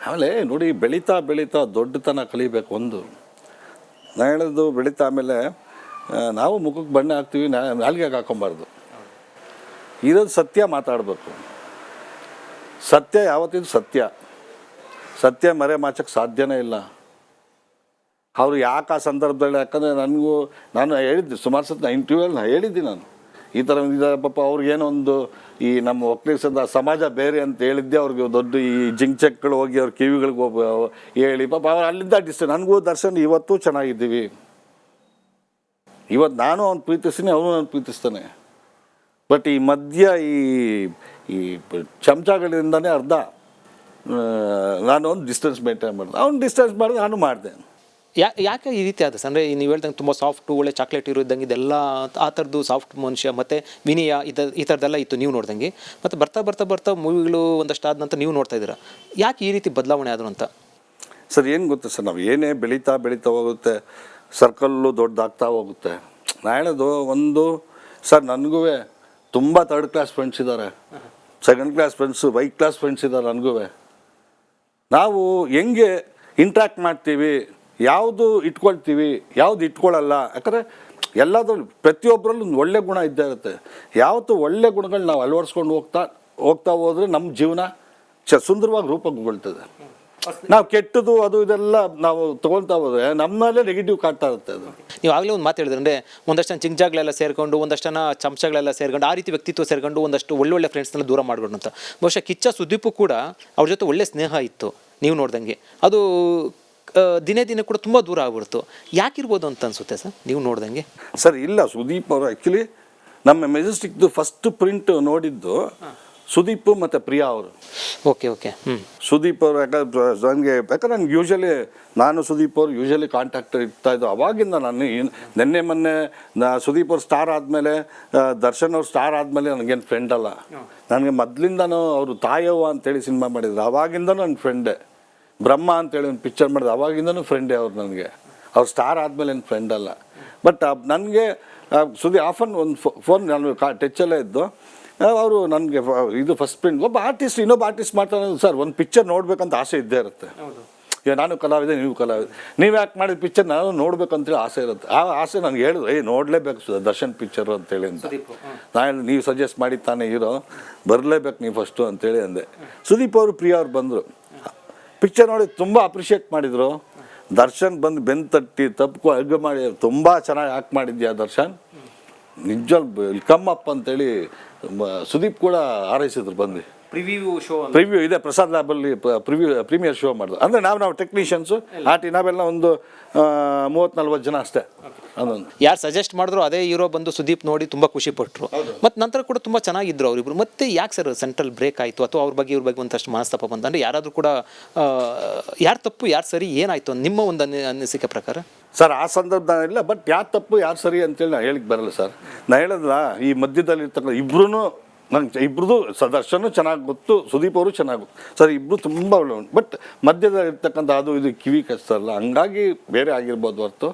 ಆಮೇಲೆ ನೋಡಿ ಬೆಳೀತಾ ದೊಡ್ಡತನ ಕಲಿಬೇಕು. ಒಂದು ನಾನು ಹೇಳೋದು ಬೆಳೀತಾ ಆಮೇಲೆ ನಾವು ಮುಖಕ್ಕೆ ಬಣ್ಣ ಹಾಕ್ತೀವಿ, ನಾಲ್ಗೆಗೆ ಹಾಕೊಬಾರ್ದು. ಇರೋದು ಸತ್ಯ ಮಾತಾಡಬೇಕು. ಸತ್ಯ ಯಾವತ್ತಿದ್ದು ಸತ್ಯ ಮರೆ ಮಾಚಕ್ಕೆ ಸಾಧ್ಯನೇ ಇಲ್ಲ. ಅವರು ಯಾಕೆ ಆ ಸಂದರ್ಭದಲ್ಲಿ, ಯಾಕಂದರೆ ನಾನು ಹೇಳಿದ್ದೆ ಸುಮಾರು ಸತಿ ಇಂಟರ್ವ್ಯೂಲ್ಲಿ ಹೇಳಿದ್ದೀನಿ ನಾನು ಈ ಥರ ಪಾಪ ಅವ್ರಿಗೇನೋ ಒಂದು ಈ ನಮ್ಮ ಒಕ್ಕಲಿಗದ ಸಮಾಜ ಬೇರೆ ಅಂತ ಹೇಳಿದ್ದೆ. ಅವ್ರಿಗೆ ದೊಡ್ಡ ಈ ಜಿಂಕ್ಚಕ್ಗಳು ಹೋಗಿ ಅವ್ರ ಕಿವಿಗಳಿಗೆ ಹೇಳಿ ಪಾಪ ಅವ್ರು ಅಲ್ಲಿಂದ ನನಗೂ ದರ್ಶನ್ ಇವತ್ತು ಚೆನ್ನಾಗಿದ್ದೀವಿ. ಇವತ್ತು ನಾನು ಅವ್ನು ಪ್ರೀತಿಸ್ತೀನಿ, ಅವನು ನಾನು ಪ್ರೀತಿಸ್ತಾನೆ. ಬಟ್ ಈ ಮಧ್ಯ ಈ ಚಮಚಗಳಿಂದನೇ ಅರ್ಧ ನಾನು ಒಂದು ಡಿಸ್ಟೆನ್ಸ್ ಮೇಂಟೈನ್ ಮಾಡಿದೆ. ಅವ್ನು ಡಿಸ್ಟೆನ್ಸ್ ಮಾಡಿದೆ, ನಾನು ಮಾಡಿದೆ. ಯಾಕೆ ಈ ರೀತಿ ಆದ ಅಂದರೆ ನೀವು ಹೇಳ್ದಂಗೆ ತುಂಬ ಸಾಫ್ಟು ಒಳ್ಳೆ ಚಾಕ್ಲೇಟ್ ಇರೋದಂಗೆ ಇದೆಲ್ಲ ಆ ಥರದ್ದು ಸಾಫ್ಟ್ ಮನುಷ್ಯ ಮತ್ತು ವಿನಯ ಈ ಥರದ್ದೆಲ್ಲ ಇತ್ತು ನೀವು ನೋಡ್ದಂಗೆ. ಮತ್ತು ಬರ್ತಾ ಮೂವಿಗಳು ಒಂದಷ್ಟು ಆದ ನಂತರ ನೀವು ನೋಡ್ತಾ ಇದ್ದೀರಾ. ಯಾಕೆ ಈ ರೀತಿ ಬದಲಾವಣೆ ಆದರು ಅಂತ? ಸರ್ ಏನು ಗೊತ್ತಾ ಸರ್, ನಾವು ಏನೇ ಬೆಳೀತಾ ಹೋಗುತ್ತೆ, ಸರ್ಕಲ್ಲು ದೊಡ್ಡದಾಗ್ತಾ ಹೋಗುತ್ತೆ. ನಾನು ಹೇಳೋದು ಒಂದು ಸರ್, ನನಗೂ ತುಂಬ 3rd ಕ್ಲಾಸ್ ಫ್ರೆಂಡ್ಸ್ ಇದ್ದಾರೆ, 2nd class friends, 5th class friends ಇದ್ದಾರೆ. ನನಗೂ ನಾವು ಹೆಂಗೆ ಇಂಟ್ರ್ಯಾಕ್ಟ್ ಮಾಡ್ತೀವಿ, ಯಾವುದು ಇಟ್ಕೊಳ್ತೀವಿ, ಯಾವುದು ಇಟ್ಕೊಳ್ಳಲ್ಲ. ಯಾಕಂದರೆ ಎಲ್ಲದರಲ್ಲೂ ಪ್ರತಿಯೊಬ್ಬರಲ್ಲೂ ಒಂದು ಒಳ್ಳೆ ಗುಣ ಇದ್ದೇ ಇರುತ್ತೆ. ಯಾವತ್ತು ಒಳ್ಳೆ ಗುಣಗಳು ನಾವು ಅಳವಡಿಸ್ಕೊಂಡು ಹೋಗ್ತಾ ಹೋದರೆ ನಮ್ಮ ಜೀವನ ಸುಂದರವಾಗಿ ರೂಪಗೊಳ್ತದೆ. ನಾವು ಕೆಟ್ಟದು ಅದು ಇದೆಲ್ಲ ನಾವು ತೊಗೊಳ್ತಾ ಹೋದ್ರೆ ನಮ್ಮಲ್ಲೇ ನೆಗೆಟಿವ್ ಕಾಡ್ತಾ ಇರುತ್ತೆ. ಅದು ನೀವು ಆಗಲೇ ಒಂದು ಮಾತು ಹೇಳಿದ್ರೆ ಅಂದರೆ ಒಂದಷ್ಟು ಜನ ಚಿಂಗ್ಜಾಗಳೆಲ್ಲ ಸೇರಿಕೊಂಡು, ಒಂದಷ್ಟು ಜನ ಚಮಚಗಳೆಲ್ಲ ಸೇರ್ಕೊಂಡು, ಆ ರೀತಿ ವ್ಯಕ್ತಿತ್ವ ಸೇರ್ಕೊಂಡು ಒಂದಷ್ಟು ಒಳ್ಳೊಳ್ಳೆ ಫ್ರೆಂಡ್ಸ್ನೆಲ್ಲ ದೂರ ಮಾಡ್ಕೊಂಡು ಅಂತ. ಬಹುಶಃ ಕಿಚ್ಚ ಸುದೀಪು ಕೂಡ ಅವ್ರ ಜೊತೆ ಒಳ್ಳೆ ಸ್ನೇಹ ಇತ್ತು ನೀವು ನೋಡ್ದಂಗೆ. ಅದು ದಿನೇ ಕೂಡ ತುಂಬ ದೂರ ಆಗ್ಬಿಡ್ತು. ಯಾಕಿರ್ಬೋದು ಅಂತ ಅನಿಸುತ್ತೆ ಸರ್ ನೀವು ನೋಡ್ದಂಗೆ? ಸರ್ ಇಲ್ಲ, ಸುದೀಪ್ ಅವರು ಆ್ಯಕ್ಚುಲಿ ನಮ್ಮ ಮೆಜೆಸ್ಟಿಕ್ದು ಫಸ್ಟ್ ಪ್ರಿಂಟ್ ನೋಡಿದ್ದು ಸುದೀಪ್ ಮತ್ತು ಪ್ರಿಯಾ ಅವರು. ಓಕೆ ಸುದೀಪ್ ಅವರು ಯಾಕಂದ್ರೆ ನನಗೆ ಯೂಶಲಿ ನಾನು ಸುದೀಪ್ ಅವರು ಯೂಶಲಿ ಕಾಂಟ್ಯಾಕ್ಟ್ ಇರ್ತಾಯಿದ್ದು ಅವಾಗಿಂದ. ನಾನು ಮೊನ್ನೆ ಸುದೀಪ್ ಅವ್ರು ಸ್ಟಾರ್ ಆದಮೇಲೆ, ದರ್ಶನ್ ಅವ್ರು ಸ್ಟಾರ್ ಆದಮೇಲೆ ನನಗೇನು ಫ್ರೆಂಡ್ ಅಲ್ಲ. ನನಗೆ ಮೊದಲಿಂದನೂ ಅವರು ತಾಯವ್ವ ಅಂತೇಳಿ ಸಿನಿಮಾ ಮಾಡಿದ್ರು, ಅವಾಗಿಂದನೂ ನನ್ನ ಫ್ರೆಂಡೇ. ಬ್ರಹ್ಮ ಅಂತೇಳಿ ಒಂದು ಪಿಕ್ಚರ್ ಮಾಡಿದ್ರು, ಅವಾಗಿಂದನೂ ಫ್ರೆಂಡೇ ಅವ್ರು ನನಗೆ. ಅವ್ರು ಸ್ಟಾರ್ ಆದಮೇಲೆ ಏನು ಫ್ರೆಂಡ್ ಅಲ್ಲ. ಬಟ್ ನನಗೆ ಆಫನ್ ಒಂದು ಫೋನ್ ನಾನು ಟಚ್ಚಲ್ಲೇ ಇದ್ದು, ಅವರು ನನಗೆ ಇದು ಫಸ್ಟ್ ಪ್ರಿಂಟ್ ಒಬ್ಬ ಆರ್ಟಿಸ್ಟ್ ಇನ್ನೊಬ್ಬ ಆರ್ಟಿಸ್ಟ್ ಮಾಡ್ತಾನೆ ಸರ್, ಒಂದು ಪಿಕ್ಚರ್ ನೋಡ್ಬೇಕಂತ ಆಸೆ ಇದ್ದೇ ಇರುತ್ತೆ. ಈಗ ನಾನು ಕಲಾವಿದೆ, ನೀವು ಕಲಾವಿದೆ, ನೀವು ಯಾಕೆ ಮಾಡಿದ ಪಿಕ್ಚರ್ ನಾನು ನೋಡ್ಬೇಕಂತೇಳಿ ಆಸೆ ಇರುತ್ತೆ. ಆ ಆಸೆ ನನಗೆ ಹೇಳಿದ್ರು, ನೋಡಲೇಬೇಕು ದರ್ಶನ್ ಪಿಕ್ಚರು ಅಂತೇಳಿ ಅಂತ. ನಾನು ನೀವು ಸಜೆಸ್ಟ್ ಮಾಡಿ ತಾನೇ ಹೀರೋ, ಬರಲೇಬೇಕು ನೀವು ಫಸ್ಟು ಅಂತೇಳಿ ಅಂದೆ. ಸುದೀಪ್ ಅವರು ಪ್ರಿಯಾ ಅವ್ರು ಬಂದರು, ಪಿಕ್ಚರ್ ನೋಡಿ ತುಂಬ ಅಪ್ರಿಷಿಯೇಟ್ ಮಾಡಿದರು. ದರ್ಶನ್ ಬಂದು ಬೆನ್ನು ತಟ್ಟಿ ತಪ್ಪು ಅಡ್ಗೆ ಮಾಡಿ ತುಂಬ ಚೆನ್ನಾಗಿ ಆ್ಯಕ್ಟ್ ಮಾಡಿದ್ಯಾ ದರ್ಶನ್, ನಿಜ ವೆಲ್ಕಮ್ ಅಪ್ ಅಂತೇಳಿ ಸುದೀಪ್ ಕೂಡ ಹಾರೈಸಿದ್ರು. ಬಂದು ಪ್ರಿವ್ಯೂ ಇದೆ ಪ್ರಸಾದ್ ಲ್ಯಾಬಲ್ಲಿ ಪ್ರೀಮಿಯರ್ ಶೋ ಮಾಡಿದ್ರು. ಅಂದರೆ ನಾವು ಟೆಕ್ನಿಷಿಯನ್ಸು ನಾವೆಲ್ಲ ಒಂದು 30-40 ಜನ ಅಷ್ಟೇ. ಅದೊಂದು ಯಾರು ಸಜೆಸ್ಟ್ ಮಾಡಿದ್ರು ಅದೇ ಹೀರೋ ಬಂದು ಸುದೀಪ್ ನೋಡಿ ತುಂಬ ಖುಷಿ ಪಟ್ಟರು. ಮತ್ತು ನಂತರ ಕೂಡ ತುಂಬ ಚೆನ್ನಾಗಿದ್ರು ಅವರಿಬ್ರು. ಮತ್ತೆ ಯಾಕೆ ಸರ್ ಸೆಂಟ್ರಲ್ ಬ್ರೇಕ್ ಆಯಿತು, ಅಥವಾ ಅವ್ರ ಬಗ್ಗೆ ಇವ್ರ ಬಗ್ಗೆ ಒಂದಷ್ಟು ಮನಸ್ತಾಪ ಬಂತ? ಅಂದರೆ ಯಾರಾದರೂ ಕೂಡ ಯಾರು ತಪ್ಪು ಯಾರು ಸರಿ ಏನಾಯಿತು ನಿಮ್ಮ ಒಂದು ಅನಿಸಿಕೆ ಪ್ರಕಾರ? ಸರ್ ಆ ಸಂದರ್ಭದಲ್ಲ, ಬಟ್ ಯಾರು ತಪ್ಪು ಯಾರು ಸರಿ ಅಂತೇಳಿ ನಾನು ಹೇಳಿಕ್ಕೆ ಬರಲ್ಲ ಸರ್. ನಾನು ಹೇಳೋದಿಲ್ಲ, ಈ ಮಧ್ಯದಲ್ಲಿ ಇರ್ತಕ್ಕಂಥ ಇಬ್ಬರೂ ನಂಗೆ ಇಬ್ರದ್ದು ದರ್ಶನ್ ಚೆನ್ನಾಗಿ ಗೊತ್ತು, ಸುದೀಪ್ ಅವರು ಚೆನ್ನಾಗಿ ಗೊತ್ತು ಸರ್. ಇಬ್ಬರು ತುಂಬ ಒಳ್ಳೆ, ಬಟ್ ಮಧ್ಯದಲ್ಲಿ ಇರ್ತಕ್ಕಂಥ ಅದು ಇದು ಕಿವಿ ಕಚ್ತಾರಲ್ಲ, ಹಂಗಾಗಿ ಬೇರೆ ಆಗಿರ್ಬೋದು ಹೊರತು.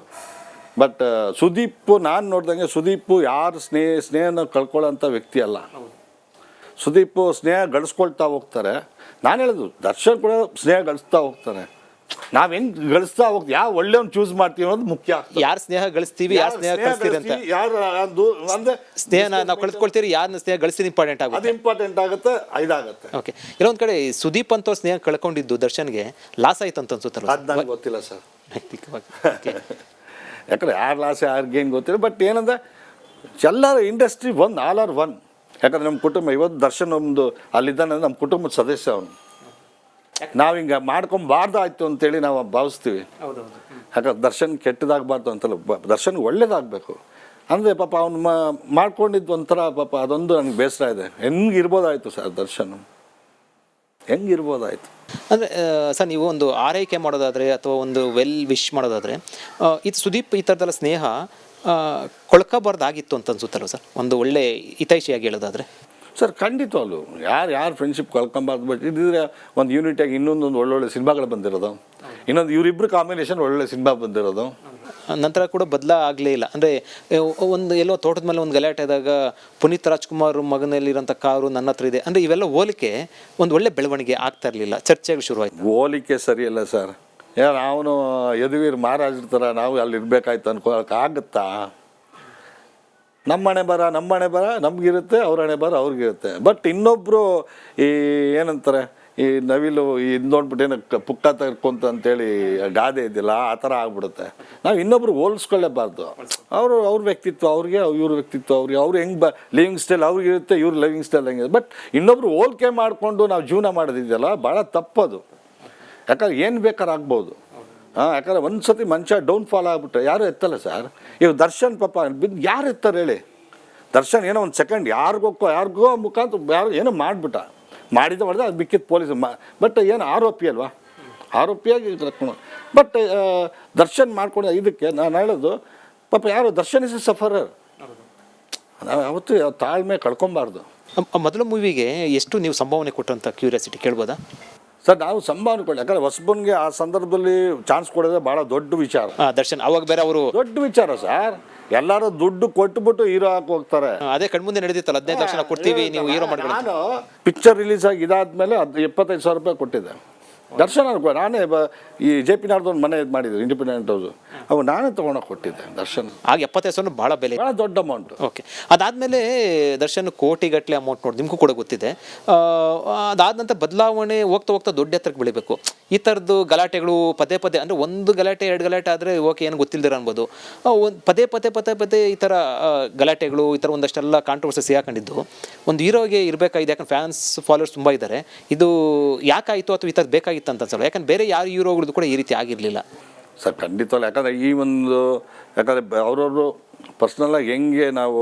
ಬಟ್ ಸುದೀಪ್ ನಾನು ನೋಡ್ದಂಗೆ ಸುದೀಪ್ ಯಾರು ಸ್ನೇಹನ ಕಳ್ಕೊಳ್ಳೋಂಥ ವ್ಯಕ್ತಿ ಅಲ್ಲ. ಸುದೀಪ್ ಸ್ನೇಹ ಗಳಿಸ್ಕೊಳ್ತಾ ಹೋಗ್ತಾರೆ. ನಾನು ಹೇಳೋದು ದರ್ಶನ್ ಕೂಡ ಸ್ನೇಹ ಗಳಿಸ್ತಾ ಹೋಗ್ತಾನೆ. ನಾವು ಹೆಂಗೆ ಗಳಿಸ್ತಾ ಹೋಗ್ತೀವಿ, ಯಾವ ಒಳ್ಳೆಯವ್ನು ಚೂಸ್ ಮಾಡ್ತೀವಿ ಅನ್ನೋದು ಮುಖ್ಯ. ಯಾರು ಸ್ನೇಹ ಗಳಿಸ್ತೀವಿ, ಯಾರು ಸ್ನೇಹ ಕಳಿಸ್ತೀರಿ ಅಂತ. ಯಾರು ಅಂದರೆ ಸ್ನೇಹ ನಾವು ಕಳ್ಸ್ಕೊಳ್ತೀವಿ, ಯಾರನ್ನ ಸ್ನೇಹ ಗಳಿಸ್ತೀರಿ ಇಂಪಾರ್ಟೆಂಟ್ ಆಗುತ್ತೆ. ಅದು ಇಂಪಾರ್ಟೆಂಟ್ ಆಗುತ್ತೆ, ಇದಾಗುತ್ತೆ. ಓಕೆ, ಕೆಲವೊಂದು ಕಡೆ ಸುದೀಪ್ ಅಂತ ಸ್ನೇಹ ಕಳ್ಕೊಂಡಿದ್ದು ದರ್ಶನ್ಗೆ ಲಾಸ್ ಆಯ್ತು ಅಂತ ಅನ್ಸುತ್ತಲ್ಲ. ಅದು ನನಗೆ ಗೊತ್ತಿಲ್ಲ ಸರ್, ಓಕೆ. ಯಾಕಂದ್ರೆ ಯಾರು ಲಾಸ್ ಯಾರಿಗೇನು ಗೊತ್ತಿಲ್ಲ. ಬಟ್ ಏನಂದ್ರೆ ಎಲ್ಲರ ಇಂಡಸ್ಟ್ರಿ ಆಲ್ ಆರ್ ಒನ್. ಯಾಕಂದ್ರೆ ನಮ್ಮ ಕುಟುಂಬ ಇವತ್ತು ದರ್ಶನ್ ಒಂದು ಅಲ್ಲಿದ್ದಾನೆ, ನಮ್ಮ ಕುಟುಂಬದ ಸದಸ್ಯ ಅವನು. ನಾವು ಹಿಂಗೆ ಮಾಡ್ಕೊಂಬಾರ್ದಾಯ್ತು ಅಂತೇಳಿ ನಾವು ಭಾವಿಸ್ತೀವಿ. ಯಾಕಂದ್ರೆ ದರ್ಶನ್ ಕೆಟ್ಟದಾಗಬಾರ್ದು ಅಂತಲ್ಲ, ದರ್ಶನ್ ಒಳ್ಳೇದಾಗಬೇಕು ಅಂದರೆ ಪಾಪ ಅವ್ನು ಮಾಡ್ಕೊಂಡಿದ್ದು ಒಂಥರ ಪಾಪ ಅದೊಂದು ನನಗೆ ಬೇಸರ ಇದೆ. ಹೆಂಗಿರ್ಬೋದಾಯ್ತು ಸರ್ ದರ್ಶನ್, ಹೆಂಗಿರ್ಬೋದಾಯ್ತು ಅಂದರೆ ಸರ್, ನೀವು ಒಂದು ಆರೈಕೆ ಮಾಡೋದಾದರೆ ಅಥವಾ ಒಂದು ವೆಲ್ ವಿಶ್ ಮಾಡೋದಾದರೆ ಇದು ಸುದೀಪ್ ಈ ಥರದೆಲ್ಲ ಸ್ನೇಹ ಕೊಳ್ಕೋಬಾರ್ದಾಗಿತ್ತು ಅಂತ ಅನ್ಸುತ್ತಲ್ಲ ಸರ್, ಒಂದು ಒಳ್ಳೆ ಹಿತೈಷಿಯಾಗಿ ಹೇಳೋದಾದರೆ? ಸರ್ ಖಂಡಿತವಾಗ್ಲು ಯಾರು ಫ್ರೆಂಡ್ಶಿಪ್ ಕಳ್ಕೊಂಬಾರ್ದು. ಬಟ್ ಇದ್ರೆ ಒಂದು ಯೂನಿಟಿಯಾಗಿ ಇನ್ನೊಂದೊಂದು ಒಳ್ಳೊಳ್ಳೆ ಸಿನಿಮಾಗಳು ಬಂದಿರೋದು, ಇನ್ನೊಂದು ಇವರಿಬ್ಬರು ಕಾಂಬಿನೇಷನ್ ಒಳ್ಳೊಳ್ಳೆ ಸಿನಿಮಾ ಬಂದಿರೋದು. ನಂತರ ಕೂಡ ಆಗಲೇ ಇಲ್ಲ. ಅಂದರೆ ಒಂದು ಎಲ್ಲೋ ತೋಟದ ಮೇಲೆ ಒಂದು ಗಲಾಟೆ ಆದಾಗ ಪುನೀತ್ ರಾಜ್ಕುಮಾರ್ ಮಗನಲ್ಲಿರೋಂಥ ಕಾರು ನನ್ನ ಹತ್ರ ಇದೆ ಅಂದರೆ ಇವೆಲ್ಲ ಹೋಲಿಕೆ ಒಂದು ಒಳ್ಳೆ ಬೆಳವಣಿಗೆ ಆಗ್ತಾ ಇರಲಿಲ್ಲ, ಚರ್ಚೆಗಳು ಶುರುವಾಯಿತು. ಹೋಲಿಕೆ ಸರಿಯಲ್ಲ ಸರ್. ಅವನು ಯದುವೀರ್ ಮಹಾರಾಜರ ಥರ ನಾವು ಅಲ್ಲಿ ಇರಬೇಕಾಯ್ತು ಅನ್ಕೊಳಕ್ಕಾಗುತ್ತಾ? ನಮ್ಮ ಹಣೆ ಬರ ನಮಗಿರುತ್ತೆ, ಅವ್ರ ಹಣೆ ಬರ ಅವ್ರಿಗಿರುತ್ತೆ. ಬಟ್ ಇನ್ನೊಬ್ಬರು ಈ ಏನಂತಾರೆ, ಈ ನವಿಲು ಇದು ನೋಡ್ಬಿಟ್ಟು ಏನಕ್ಕೆ ಪುಕ್ಕ ತರ್ಕೊಂತ ಅಂತೇಳಿ ಗಾದೆ ಇದ್ದಿಲ್ಲ, ಆ ಥರ ಆಗ್ಬಿಡುತ್ತೆ. ನಾವು ಇನ್ನೊಬ್ರು ಹೋಲಿಸ್ಕೊಳ್ಳೇಬಾರ್ದು. ಅವ್ರ ವ್ಯಕ್ತಿತ್ವ ಅವ್ರಿಗೆ, ಇವ್ರ ವ್ಯಕ್ತಿತ್ವ ಅವ್ರಿಗೆ, ಅವ್ರು ಹೆಂಗೆ ಲಿವಿಂಗ್ ಸ್ಟೈಲ್ ಅವ್ರಿಗಿರುತ್ತೆ, ಇವ್ರ ಲಿವಿಂಗ್ ಸ್ಟೈಲ್ ಹೆಂಗಿದೆ. ಬಟ್ ಇನ್ನೊಬ್ರು ಹೋಲಿಕೆ ಮಾಡಿಕೊಂಡು ನಾವು ಜೀವನ ಮಾಡೋದಿದೆಯಲ್ಲ, ಭಾಳ ತಪ್ಪದು. ಯಾಕಂದ್ರೆ ಏನು ಬೇಕಾದ್ರೆ ಆಗ್ಬೋದು. ಯಾಕಂದ್ರೆ ಒಂದು ಸತಿ ಮನುಷ್ಯ ಡೌನ್ ಫಾಲ್ ಆಗಿಬಿಟ್ರೆ ಯಾರು ಎತ್ತಲ್ಲ ಸರ್. ಇವಾಗ ದರ್ಶನ್ ಪಾಪ ಬಿದ್ದು ಯಾರು ಎತ್ತಾರೆ ಹೇಳಿ? ದರ್ಶನ್ ಏನೋ ಒಂದು ಸೆಕೆಂಡ್ ಯಾರಿಗೋ ಮುಖಾಂತರ ಯಾರು ಏನೋ ಮಾಡಿದೆ ಅದು ಬಿಕ್ಕಿದ್ದು ಪೊಲೀಸ್. ಬಟ್ ಏನು ಆರೋಪಿ ಅಲ್ವಾ, ಆರೋಪಿಯಾಗಿ ಕರ್ಕೊಂಡು. ಬಟ್ ದರ್ಶನ್ ಮಾಡ್ಕೊಂಡು ಇದಕ್ಕೆ ನಾನು ಹೇಳೋದು ಪಾಪ ಯಾರು ದರ್ಶನ್ ಇಸ್ ಸಫರರ್. ನಾವು ಯಾವತ್ತೂ ತಾಳ್ಮೆ ಕಳ್ಕೊಬಾರ್ದು. ಮೊದಲ ಮೂವಿಗೆ ಎಷ್ಟು ನೀವು ಸಂಭಾವನೆ ಕೊಟ್ಟಂತ ಕ್ಯೂರಿಯಾಸಿಟಿ ಕೇಳ್ಬೋದಾ ಸರ್? ನಾವು ಸಂಭಾವನೆ ಕೊಡಿ, ಯಾಕಂದ್ರೆ ಹೊಸಬನ್ಗೆ ಆ ಸಂದರ್ಭದಲ್ಲಿ ಚಾನ್ಸ್ ಕೊಡೋದೇ ಭಾಳ ದೊಡ್ಡ ವಿಚಾರ. ದರ್ಶನ್ ಅವಾಗ ಬೇರೆ ಅವರು ದೊಡ್ಡ ವಿಚಾರ ಸರ್. ಎಲ್ಲರೂ ದುಡ್ಡು ಕೊಟ್ಬಿಟ್ಟು ಹೀರೋ ಹಾಕಿ ಹೋಗ್ತಾರೆ. ಅದೇ ಕಣ್ಮುಂದೆ ನಡೆದಿತ್ತಲ್ಲ, 15 ಲಕ್ಷ ಕೊಡ್ತೀವಿ ನೀವು ಹೀರೋ ಮಾಡಿ. ನಾನು ಪಿಕ್ಚರ್ ರಿಲೀಸ್ ಆಗಿ ಇದಾದ್ಮೇಲೆ 75,000 ರೂಪಾಯಿ ಕೊಟ್ಟಿದ್ದೆ ದರ್ಶನ್ ಅನ್ಕೋ. ನಾನೇ ಈ JP ನಾಡ್ದೊಂದು ಮನೆ ಇದು ಮಾಡಿದ್ರು, ಇಂಡಿಪೆಂಡೆಂಟ್ ಹೌಸು, ಅವು ನಾನೇ ತೊಗೊಂಡೋಗಿ ಕೊಟ್ಟಿದ್ದೆ ದರ್ಶನ್. ಆಗ 75,000 ಭಾಳ ಬೆಲೆ, ಭಾಳ ದೊಡ್ಡ ಅಮೌಂಟ್. ಓಕೆ, ಅದಾದಮೇಲೆ ದರ್ಶನ್ ಕೋಟಿಗಟ್ಟಲೆ ಅಮೌಂಟ್ ನೋಡಿ ನಿಮಗೂ ಕೂಡ ಗೊತ್ತಿದೆ. ಅದಾದ ನಂತರ ಬದಲಾವಣೆ ಹೋಗ್ತಾ ದೊಡ್ಡ ಎತ್ತರಕ್ಕೆ ಬೆಳಿಬೇಕು. ಈ ಥರದ್ದು ಗಲಾಟೆಗಳು ಪದೇ ಅಂದರೆ ಒಂದು ಗಲಾಟೆ 2 ಗಲಾಟೆ ಆದರೆ ಓಕೆ, ಏನು ಗೊತ್ತಿಲ್ದಿರ ಅನ್ಬೋದು. ಒಂದು ಪದೇ ಈ ಥರ ಗಲಾಟೆಗಳು, ಈ ಥರ ಒಂದಷ್ಟೆಲ್ಲ ಕಾಂಟ್ರವರ್ಸಿ ಸಿಗಾಕೊಂಡಿದ್ದು ಒಂದು ಹೀರೋಗೆ ಇರಬೇಕಾಗಿದೆ. ಯಾಕಂದ್ರೆ ಫ್ಯಾನ್ಸ್ ಫಾಲೋವರ್ಸ್ ತುಂಬ ಇದ್ದಾರೆ. ಇದು ಯಾಕಾಯಿತು ಅಥವಾ ಈ ಥರದ್ದು ಬೇಕಾಗಿತ್ತು ಅಂತ ಅನ್ಸಲ್ಲ? ಯಾಕಂದ್ರೆ ಬೇರೆ ಯಾರು ಹೀರೋಗಳದ್ದು ಕೂಡ ಈ ರೀತಿ ಆಗಿರಲಿಲ್ಲ ಸರ್. ಖಂಡಿತವಲ್ಲ. ಯಾಕಂದರೆ ಯಾಕಂದರೆ ಅವ್ರವರು ಪರ್ಸ್ನಲಾಗಿ ಹೆಂಗೆ ನಾವು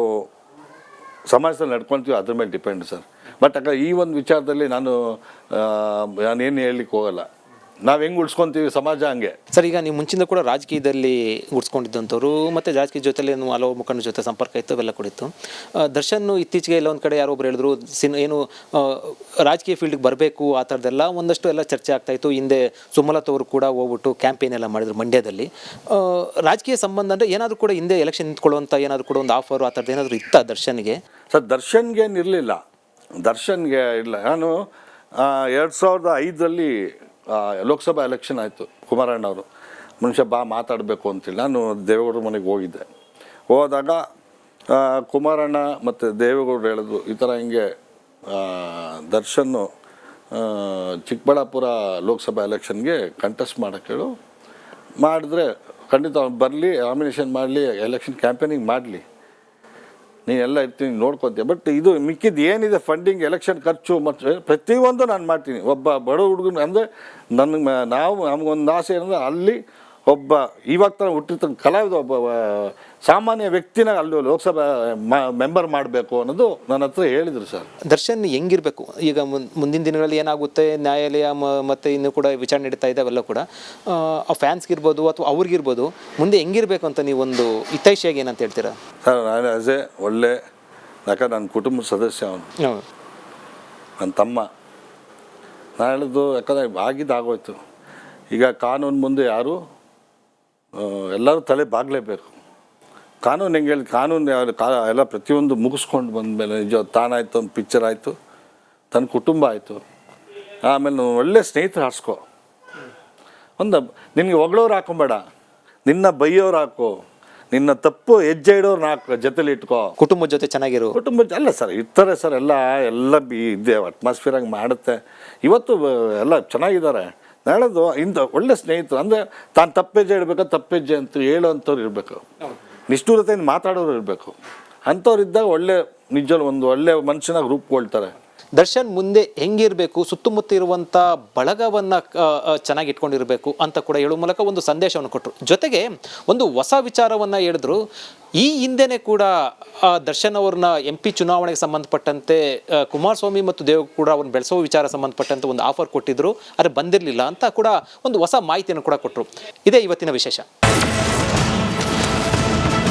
ಸಮಾಜದಲ್ಲಿ ನಡ್ಕೊಳ್ತೀವಿ ಅದ್ರ ಮೇಲೆ ಡಿಪೆಂಡ್ ಸರ್. ಬಟ್ ಯಾಕಂದ್ರೆ ಈ ಒಂದು ವಿಚಾರದಲ್ಲಿ ನಾನೇನು ಹೇಳಲಿಕ್ಕೆ ಹೋಗಲ್ಲ. ನಾವು ಹೆಂಗೆ ಉಳಿಸ್ಕೊತೀವಿ ಸಮಾಜ ಹಂಗೆ ಸರ್. ಈಗ ನೀವು ಮುಂಚಿಂದ ಕೂಡ ರಾಜಕೀಯದಲ್ಲಿ ಉಳಿಸ್ಕೊಂಡಿದ್ದಂಥವ್ರು, ಮತ್ತು ರಾಜಕೀಯ ಜೊತೆಲಿ ಹಲವು ಮುಖಂಡರ ಜೊತೆ ಸಂಪರ್ಕ ಇತ್ತು, ಅವೆಲ್ಲ ಕೂಡ ಇತ್ತು. ದರ್ಶನ್ ಇತ್ತೀಚೆಗೆ ಎಲ್ಲ ಒಂದು ಕಡೆ ಯಾರೊಬ್ರು ಹೇಳಿದ್ರು ಏನು ರಾಜಕೀಯ ಫೀಲ್ಡ್ಗೆ ಬರಬೇಕು ಆ ಥರದ್ದೆಲ್ಲ ಒಂದಷ್ಟು ಎಲ್ಲ ಚರ್ಚೆ ಆಗ್ತಾಯಿತ್ತು. ಹಿಂದೆ ಸುಮಲತಾ ಅವರು ಕೂಡ ಹೋಗ್ಬಿಟ್ಟು ಕ್ಯಾಂಪೇನ್ ಎಲ್ಲ ಮಾಡಿದ್ರು ಮಂಡ್ಯದಲ್ಲಿ. ರಾಜಕೀಯ ಸಂಬಂಧ ಅಂದರೆ ಏನಾದರೂ ಕೂಡ ಹಿಂದೆ ಎಲೆಕ್ಷನ್ ನಿಂತ್ಕೊಳ್ಳುವಂಥ ಏನಾದರೂ ಕೂಡ ಒಂದು ಆಫರು ಆ ಥರದ್ದು ಏನಾದರೂ ಇತ್ತಾ ದರ್ಶನ್ಗೆ? ಸರ್ ದರ್ಶನ್ಗೇನು ಇರಲಿಲ್ಲ, ದರ್ಶನ್ಗೆ ಇಲ್ಲ. ನಾನು 2005ರಲ್ಲಿ ಲೋಕಸಭಾ ಎಲೆಕ್ಷನ್ ಆಯಿತು. ಕುಮಾರಣ್ಣ ಅವರು ಮನುಷ್ಯ ಮಾತಾಡಬೇಕು ಅಂತೇಳಿ ನಾನು ದೇವೇಗೌಡರ ಮನೆಗೆ ಹೋಗಿದ್ದೆ. ಹೋದಾಗ ಕುಮಾರಣ್ಣ ಮತ್ತು ದೇವೇಗೌಡರು ಹೇಳಿದ್ರು, ಈ ಥರ ಹಿಂಗೆ ದರ್ಶನ್ನು ಚಿಕ್ಕಬಳ್ಳಾಪುರ ಲೋಕಸಭಾ ಎಲೆಕ್ಷನ್ಗೆ ಕಂಟೆಸ್ಟ್ ಮಾಡೋಕ್ಕೆ ಹೇಳು, ಮಾಡಿದ್ರೆ ಖಂಡಿತ ಅವ್ನು ಬರಲಿ, ನಾಮಿನೇಷನ್ ಮಾಡಲಿ, ಎಲೆಕ್ಷನ್ ಕ್ಯಾಂಪೇನಿಂಗ್ ಮಾಡಲಿ, ನೀನೆಲ್ಲ ಇರ್ತೀನಿ ನೋಡ್ಕೊತೀಯ. ಬಟ್ ಇದು ಮಿಕ್ಕಿದ್ದು ಏನಿದೆ ಫಂಡಿಂಗ್, ಎಲೆಕ್ಷನ್ ಖರ್ಚು ಮತ್ತು ಪ್ರತಿಯೊಂದು ನಾನು ಮಾಡ್ತೀನಿ. ಒಬ್ಬ ಬಡ ಹುಡುಗನ ಅಂದರೆ ನಮಗೊಂದು ಆಸೆ ಏನಂದರೆ ಅಲ್ಲಿ ಒಬ್ಬ ಇವಾಗ ತಾನು ಹುಟ್ಟಿರ್ತಕ್ಕ ಕಲಾವಿದ ಒಬ್ಬ ಸಾಮಾನ್ಯ ವ್ಯಕ್ತಿನ ಅಲ್ಲಿ ಲೋಕಸಭಾ ಮೆಂಬರ್ ಮಾಡಬೇಕು ಅನ್ನೋದು ನನ್ನ ಹತ್ರ ಹೇಳಿದರು ಸರ್. ದರ್ಶನ್ ಹೆಂಗಿರಬೇಕು ಈಗ ಮುಂದಿನ ದಿನಗಳಲ್ಲಿ ಏನಾಗುತ್ತೆ, ನ್ಯಾಯಾಲಯ ಮತ್ತು ಇನ್ನೂ ಕೂಡ ವಿಚಾರಣೆ ನಡೀತಾ ಇದೆ, ಅವೆಲ್ಲ ಕೂಡ ಆ ಫ್ಯಾನ್ಸ್ಗಿರ್ಬೋದು ಅಥವಾ ಅವ್ರಿಗಿರ್ಬೋದು ಮುಂದೆ ಹೆಂಗಿರಬೇಕು ಅಂತ ನೀವೊಂದು ಹಿತೈಷಿಯಾಗಿ ಏನಂತ ಹೇಳ್ತೀರಾ? ಸರ್ ನಾನು ಆ್ಯಸ್ ಎ ಒಳ್ಳೆ ಯಾಕಂದ್ರೆ ನನ್ನ ಕುಟುಂಬದ ಸದಸ್ಯ ಅವನು, ಹೌದು. ನನ್ನ ತಮ್ಮ. ನಾನು ಹೇಳಿದ್ದು ಯಾಕಂದರೆ ಆಗೋಯ್ತು. ಈಗ ಕಾನೂನು ಮುಂದೆ ಯಾರು ಎಲ್ಲರೂ ತಲೆ ಬಾಗಲೇಬೇಕು. ಕಾನೂನು ಹೆಂಗೆ ಹೇಳಿ, ಕಾನೂನು ಎಲ್ಲ ಪ್ರತಿಯೊಂದು ಮುಗಿಸ್ಕೊಂಡು ಬಂದಮೇಲೆ ನಿಜ ತಾನಾಯಿತು, ಒಂದು ಪಿಕ್ಚರ್ ಆಯಿತು, ತನ್ನ ಕುಟುಂಬ ಆಯಿತು, ಆಮೇಲೆ ಒಳ್ಳೆ ಸ್ನೇಹಿತರು ಹಾರಿಸ್ಕೊ. ನಿನಗೆ ಹೊಗಳೋರು ಹಾಕೊಂಬೇಡ, ನಿನ್ನ ಬೈಯೋರು ಹಾಕು, ನಿನ್ನ ತಪ್ಪು ಹೆಜ್ಜೆ ಇಡೋರು ಹಾಕು, ಜೊತೆಲಿ ಇಟ್ಕೋ. ಕುಟುಂಬದ ಜೊತೆ ಚೆನ್ನಾಗಿರು. ಅಲ್ಲ ಸರ್, ಇರ್ತಾರೆ ಸರ್, ಎಲ್ಲ ಇದೆ ಅಟ್ಮಾಸ್ಫಿಯರಾಗಿ ಮಾಡುತ್ತೆ. ಇವತ್ತು ಎಲ್ಲ ಚೆನ್ನಾಗಿದ್ದಾರೆ. ಹೇಳೋದು ಇಂಥ ಒಳ್ಳೆ ಸ್ನೇಹಿತರು ಅಂದರೆ ತಾನು ತಪ್ಪೆಜ್ಜೆ ಇಡಬೇಕು, ತಪ್ಪೆಜ್ಜೆ ಅಂತ ಹೇಳೋವಂಥವ್ರು ಇರಬೇಕು, ನಿಷ್ಠೂರತೆಯಿಂದ ಮಾತಾಡೋರು ಇರಬೇಕು. ಅಂಥವ್ರು ಇದ್ದಾಗ ಒಳ್ಳೆ ನಿಜವೂ ಒಂದು ಒಳ್ಳೆ ಮನುಷ್ಯನಾಗಿ ರೂಪುಗೊಳ್ತಾರೆ. ದರ್ಶನ್ ಮುಂದೆ ಹೆಂಗಿರಬೇಕು, ಸುತ್ತಮುತ್ತ ಇರುವಂಥ ಬಳಗವನ್ನು ಚೆನ್ನಾಗಿ ಇಟ್ಕೊಂಡಿರಬೇಕು ಅಂತ ಕೂಡ ಹೇಳುವ ಮೂಲಕ ಒಂದು ಸಂದೇಶವನ್ನು ಕೊಟ್ಟರು. ಜೊತೆಗೆ ಒಂದು ಹೊಸ ವಿಚಾರವನ್ನು ಹೇಳಿದ್ರು. ಈ ಹಿಂದೆನೇ ಕೂಡ ದರ್ಶನ್ ಅವ್ರನ್ನ MP ಚುನಾವಣೆಗೆ ಸಂಬಂಧಪಟ್ಟಂತೆ ಕುಮಾರಸ್ವಾಮಿ ಮತ್ತು ದೇವ್ ಕೂಡ ಅವ್ರನ್ನ ಬೆಳೆಸೋ ವಿಚಾರ ಸಂಬಂಧಪಟ್ಟಂತೆ ಒಂದು ಆಫರ್ ಕೊಟ್ಟಿದ್ರು, ಆದರೆ ಬಂದಿರಲಿಲ್ಲ ಅಂತ ಕೂಡ ಒಂದು ಹೊಸ ಮಾಹಿತಿಯನ್ನು ಕೂಡ ಕೊಟ್ಟರು. ಇದೇ ಇವತ್ತಿನ ವಿಶೇಷ.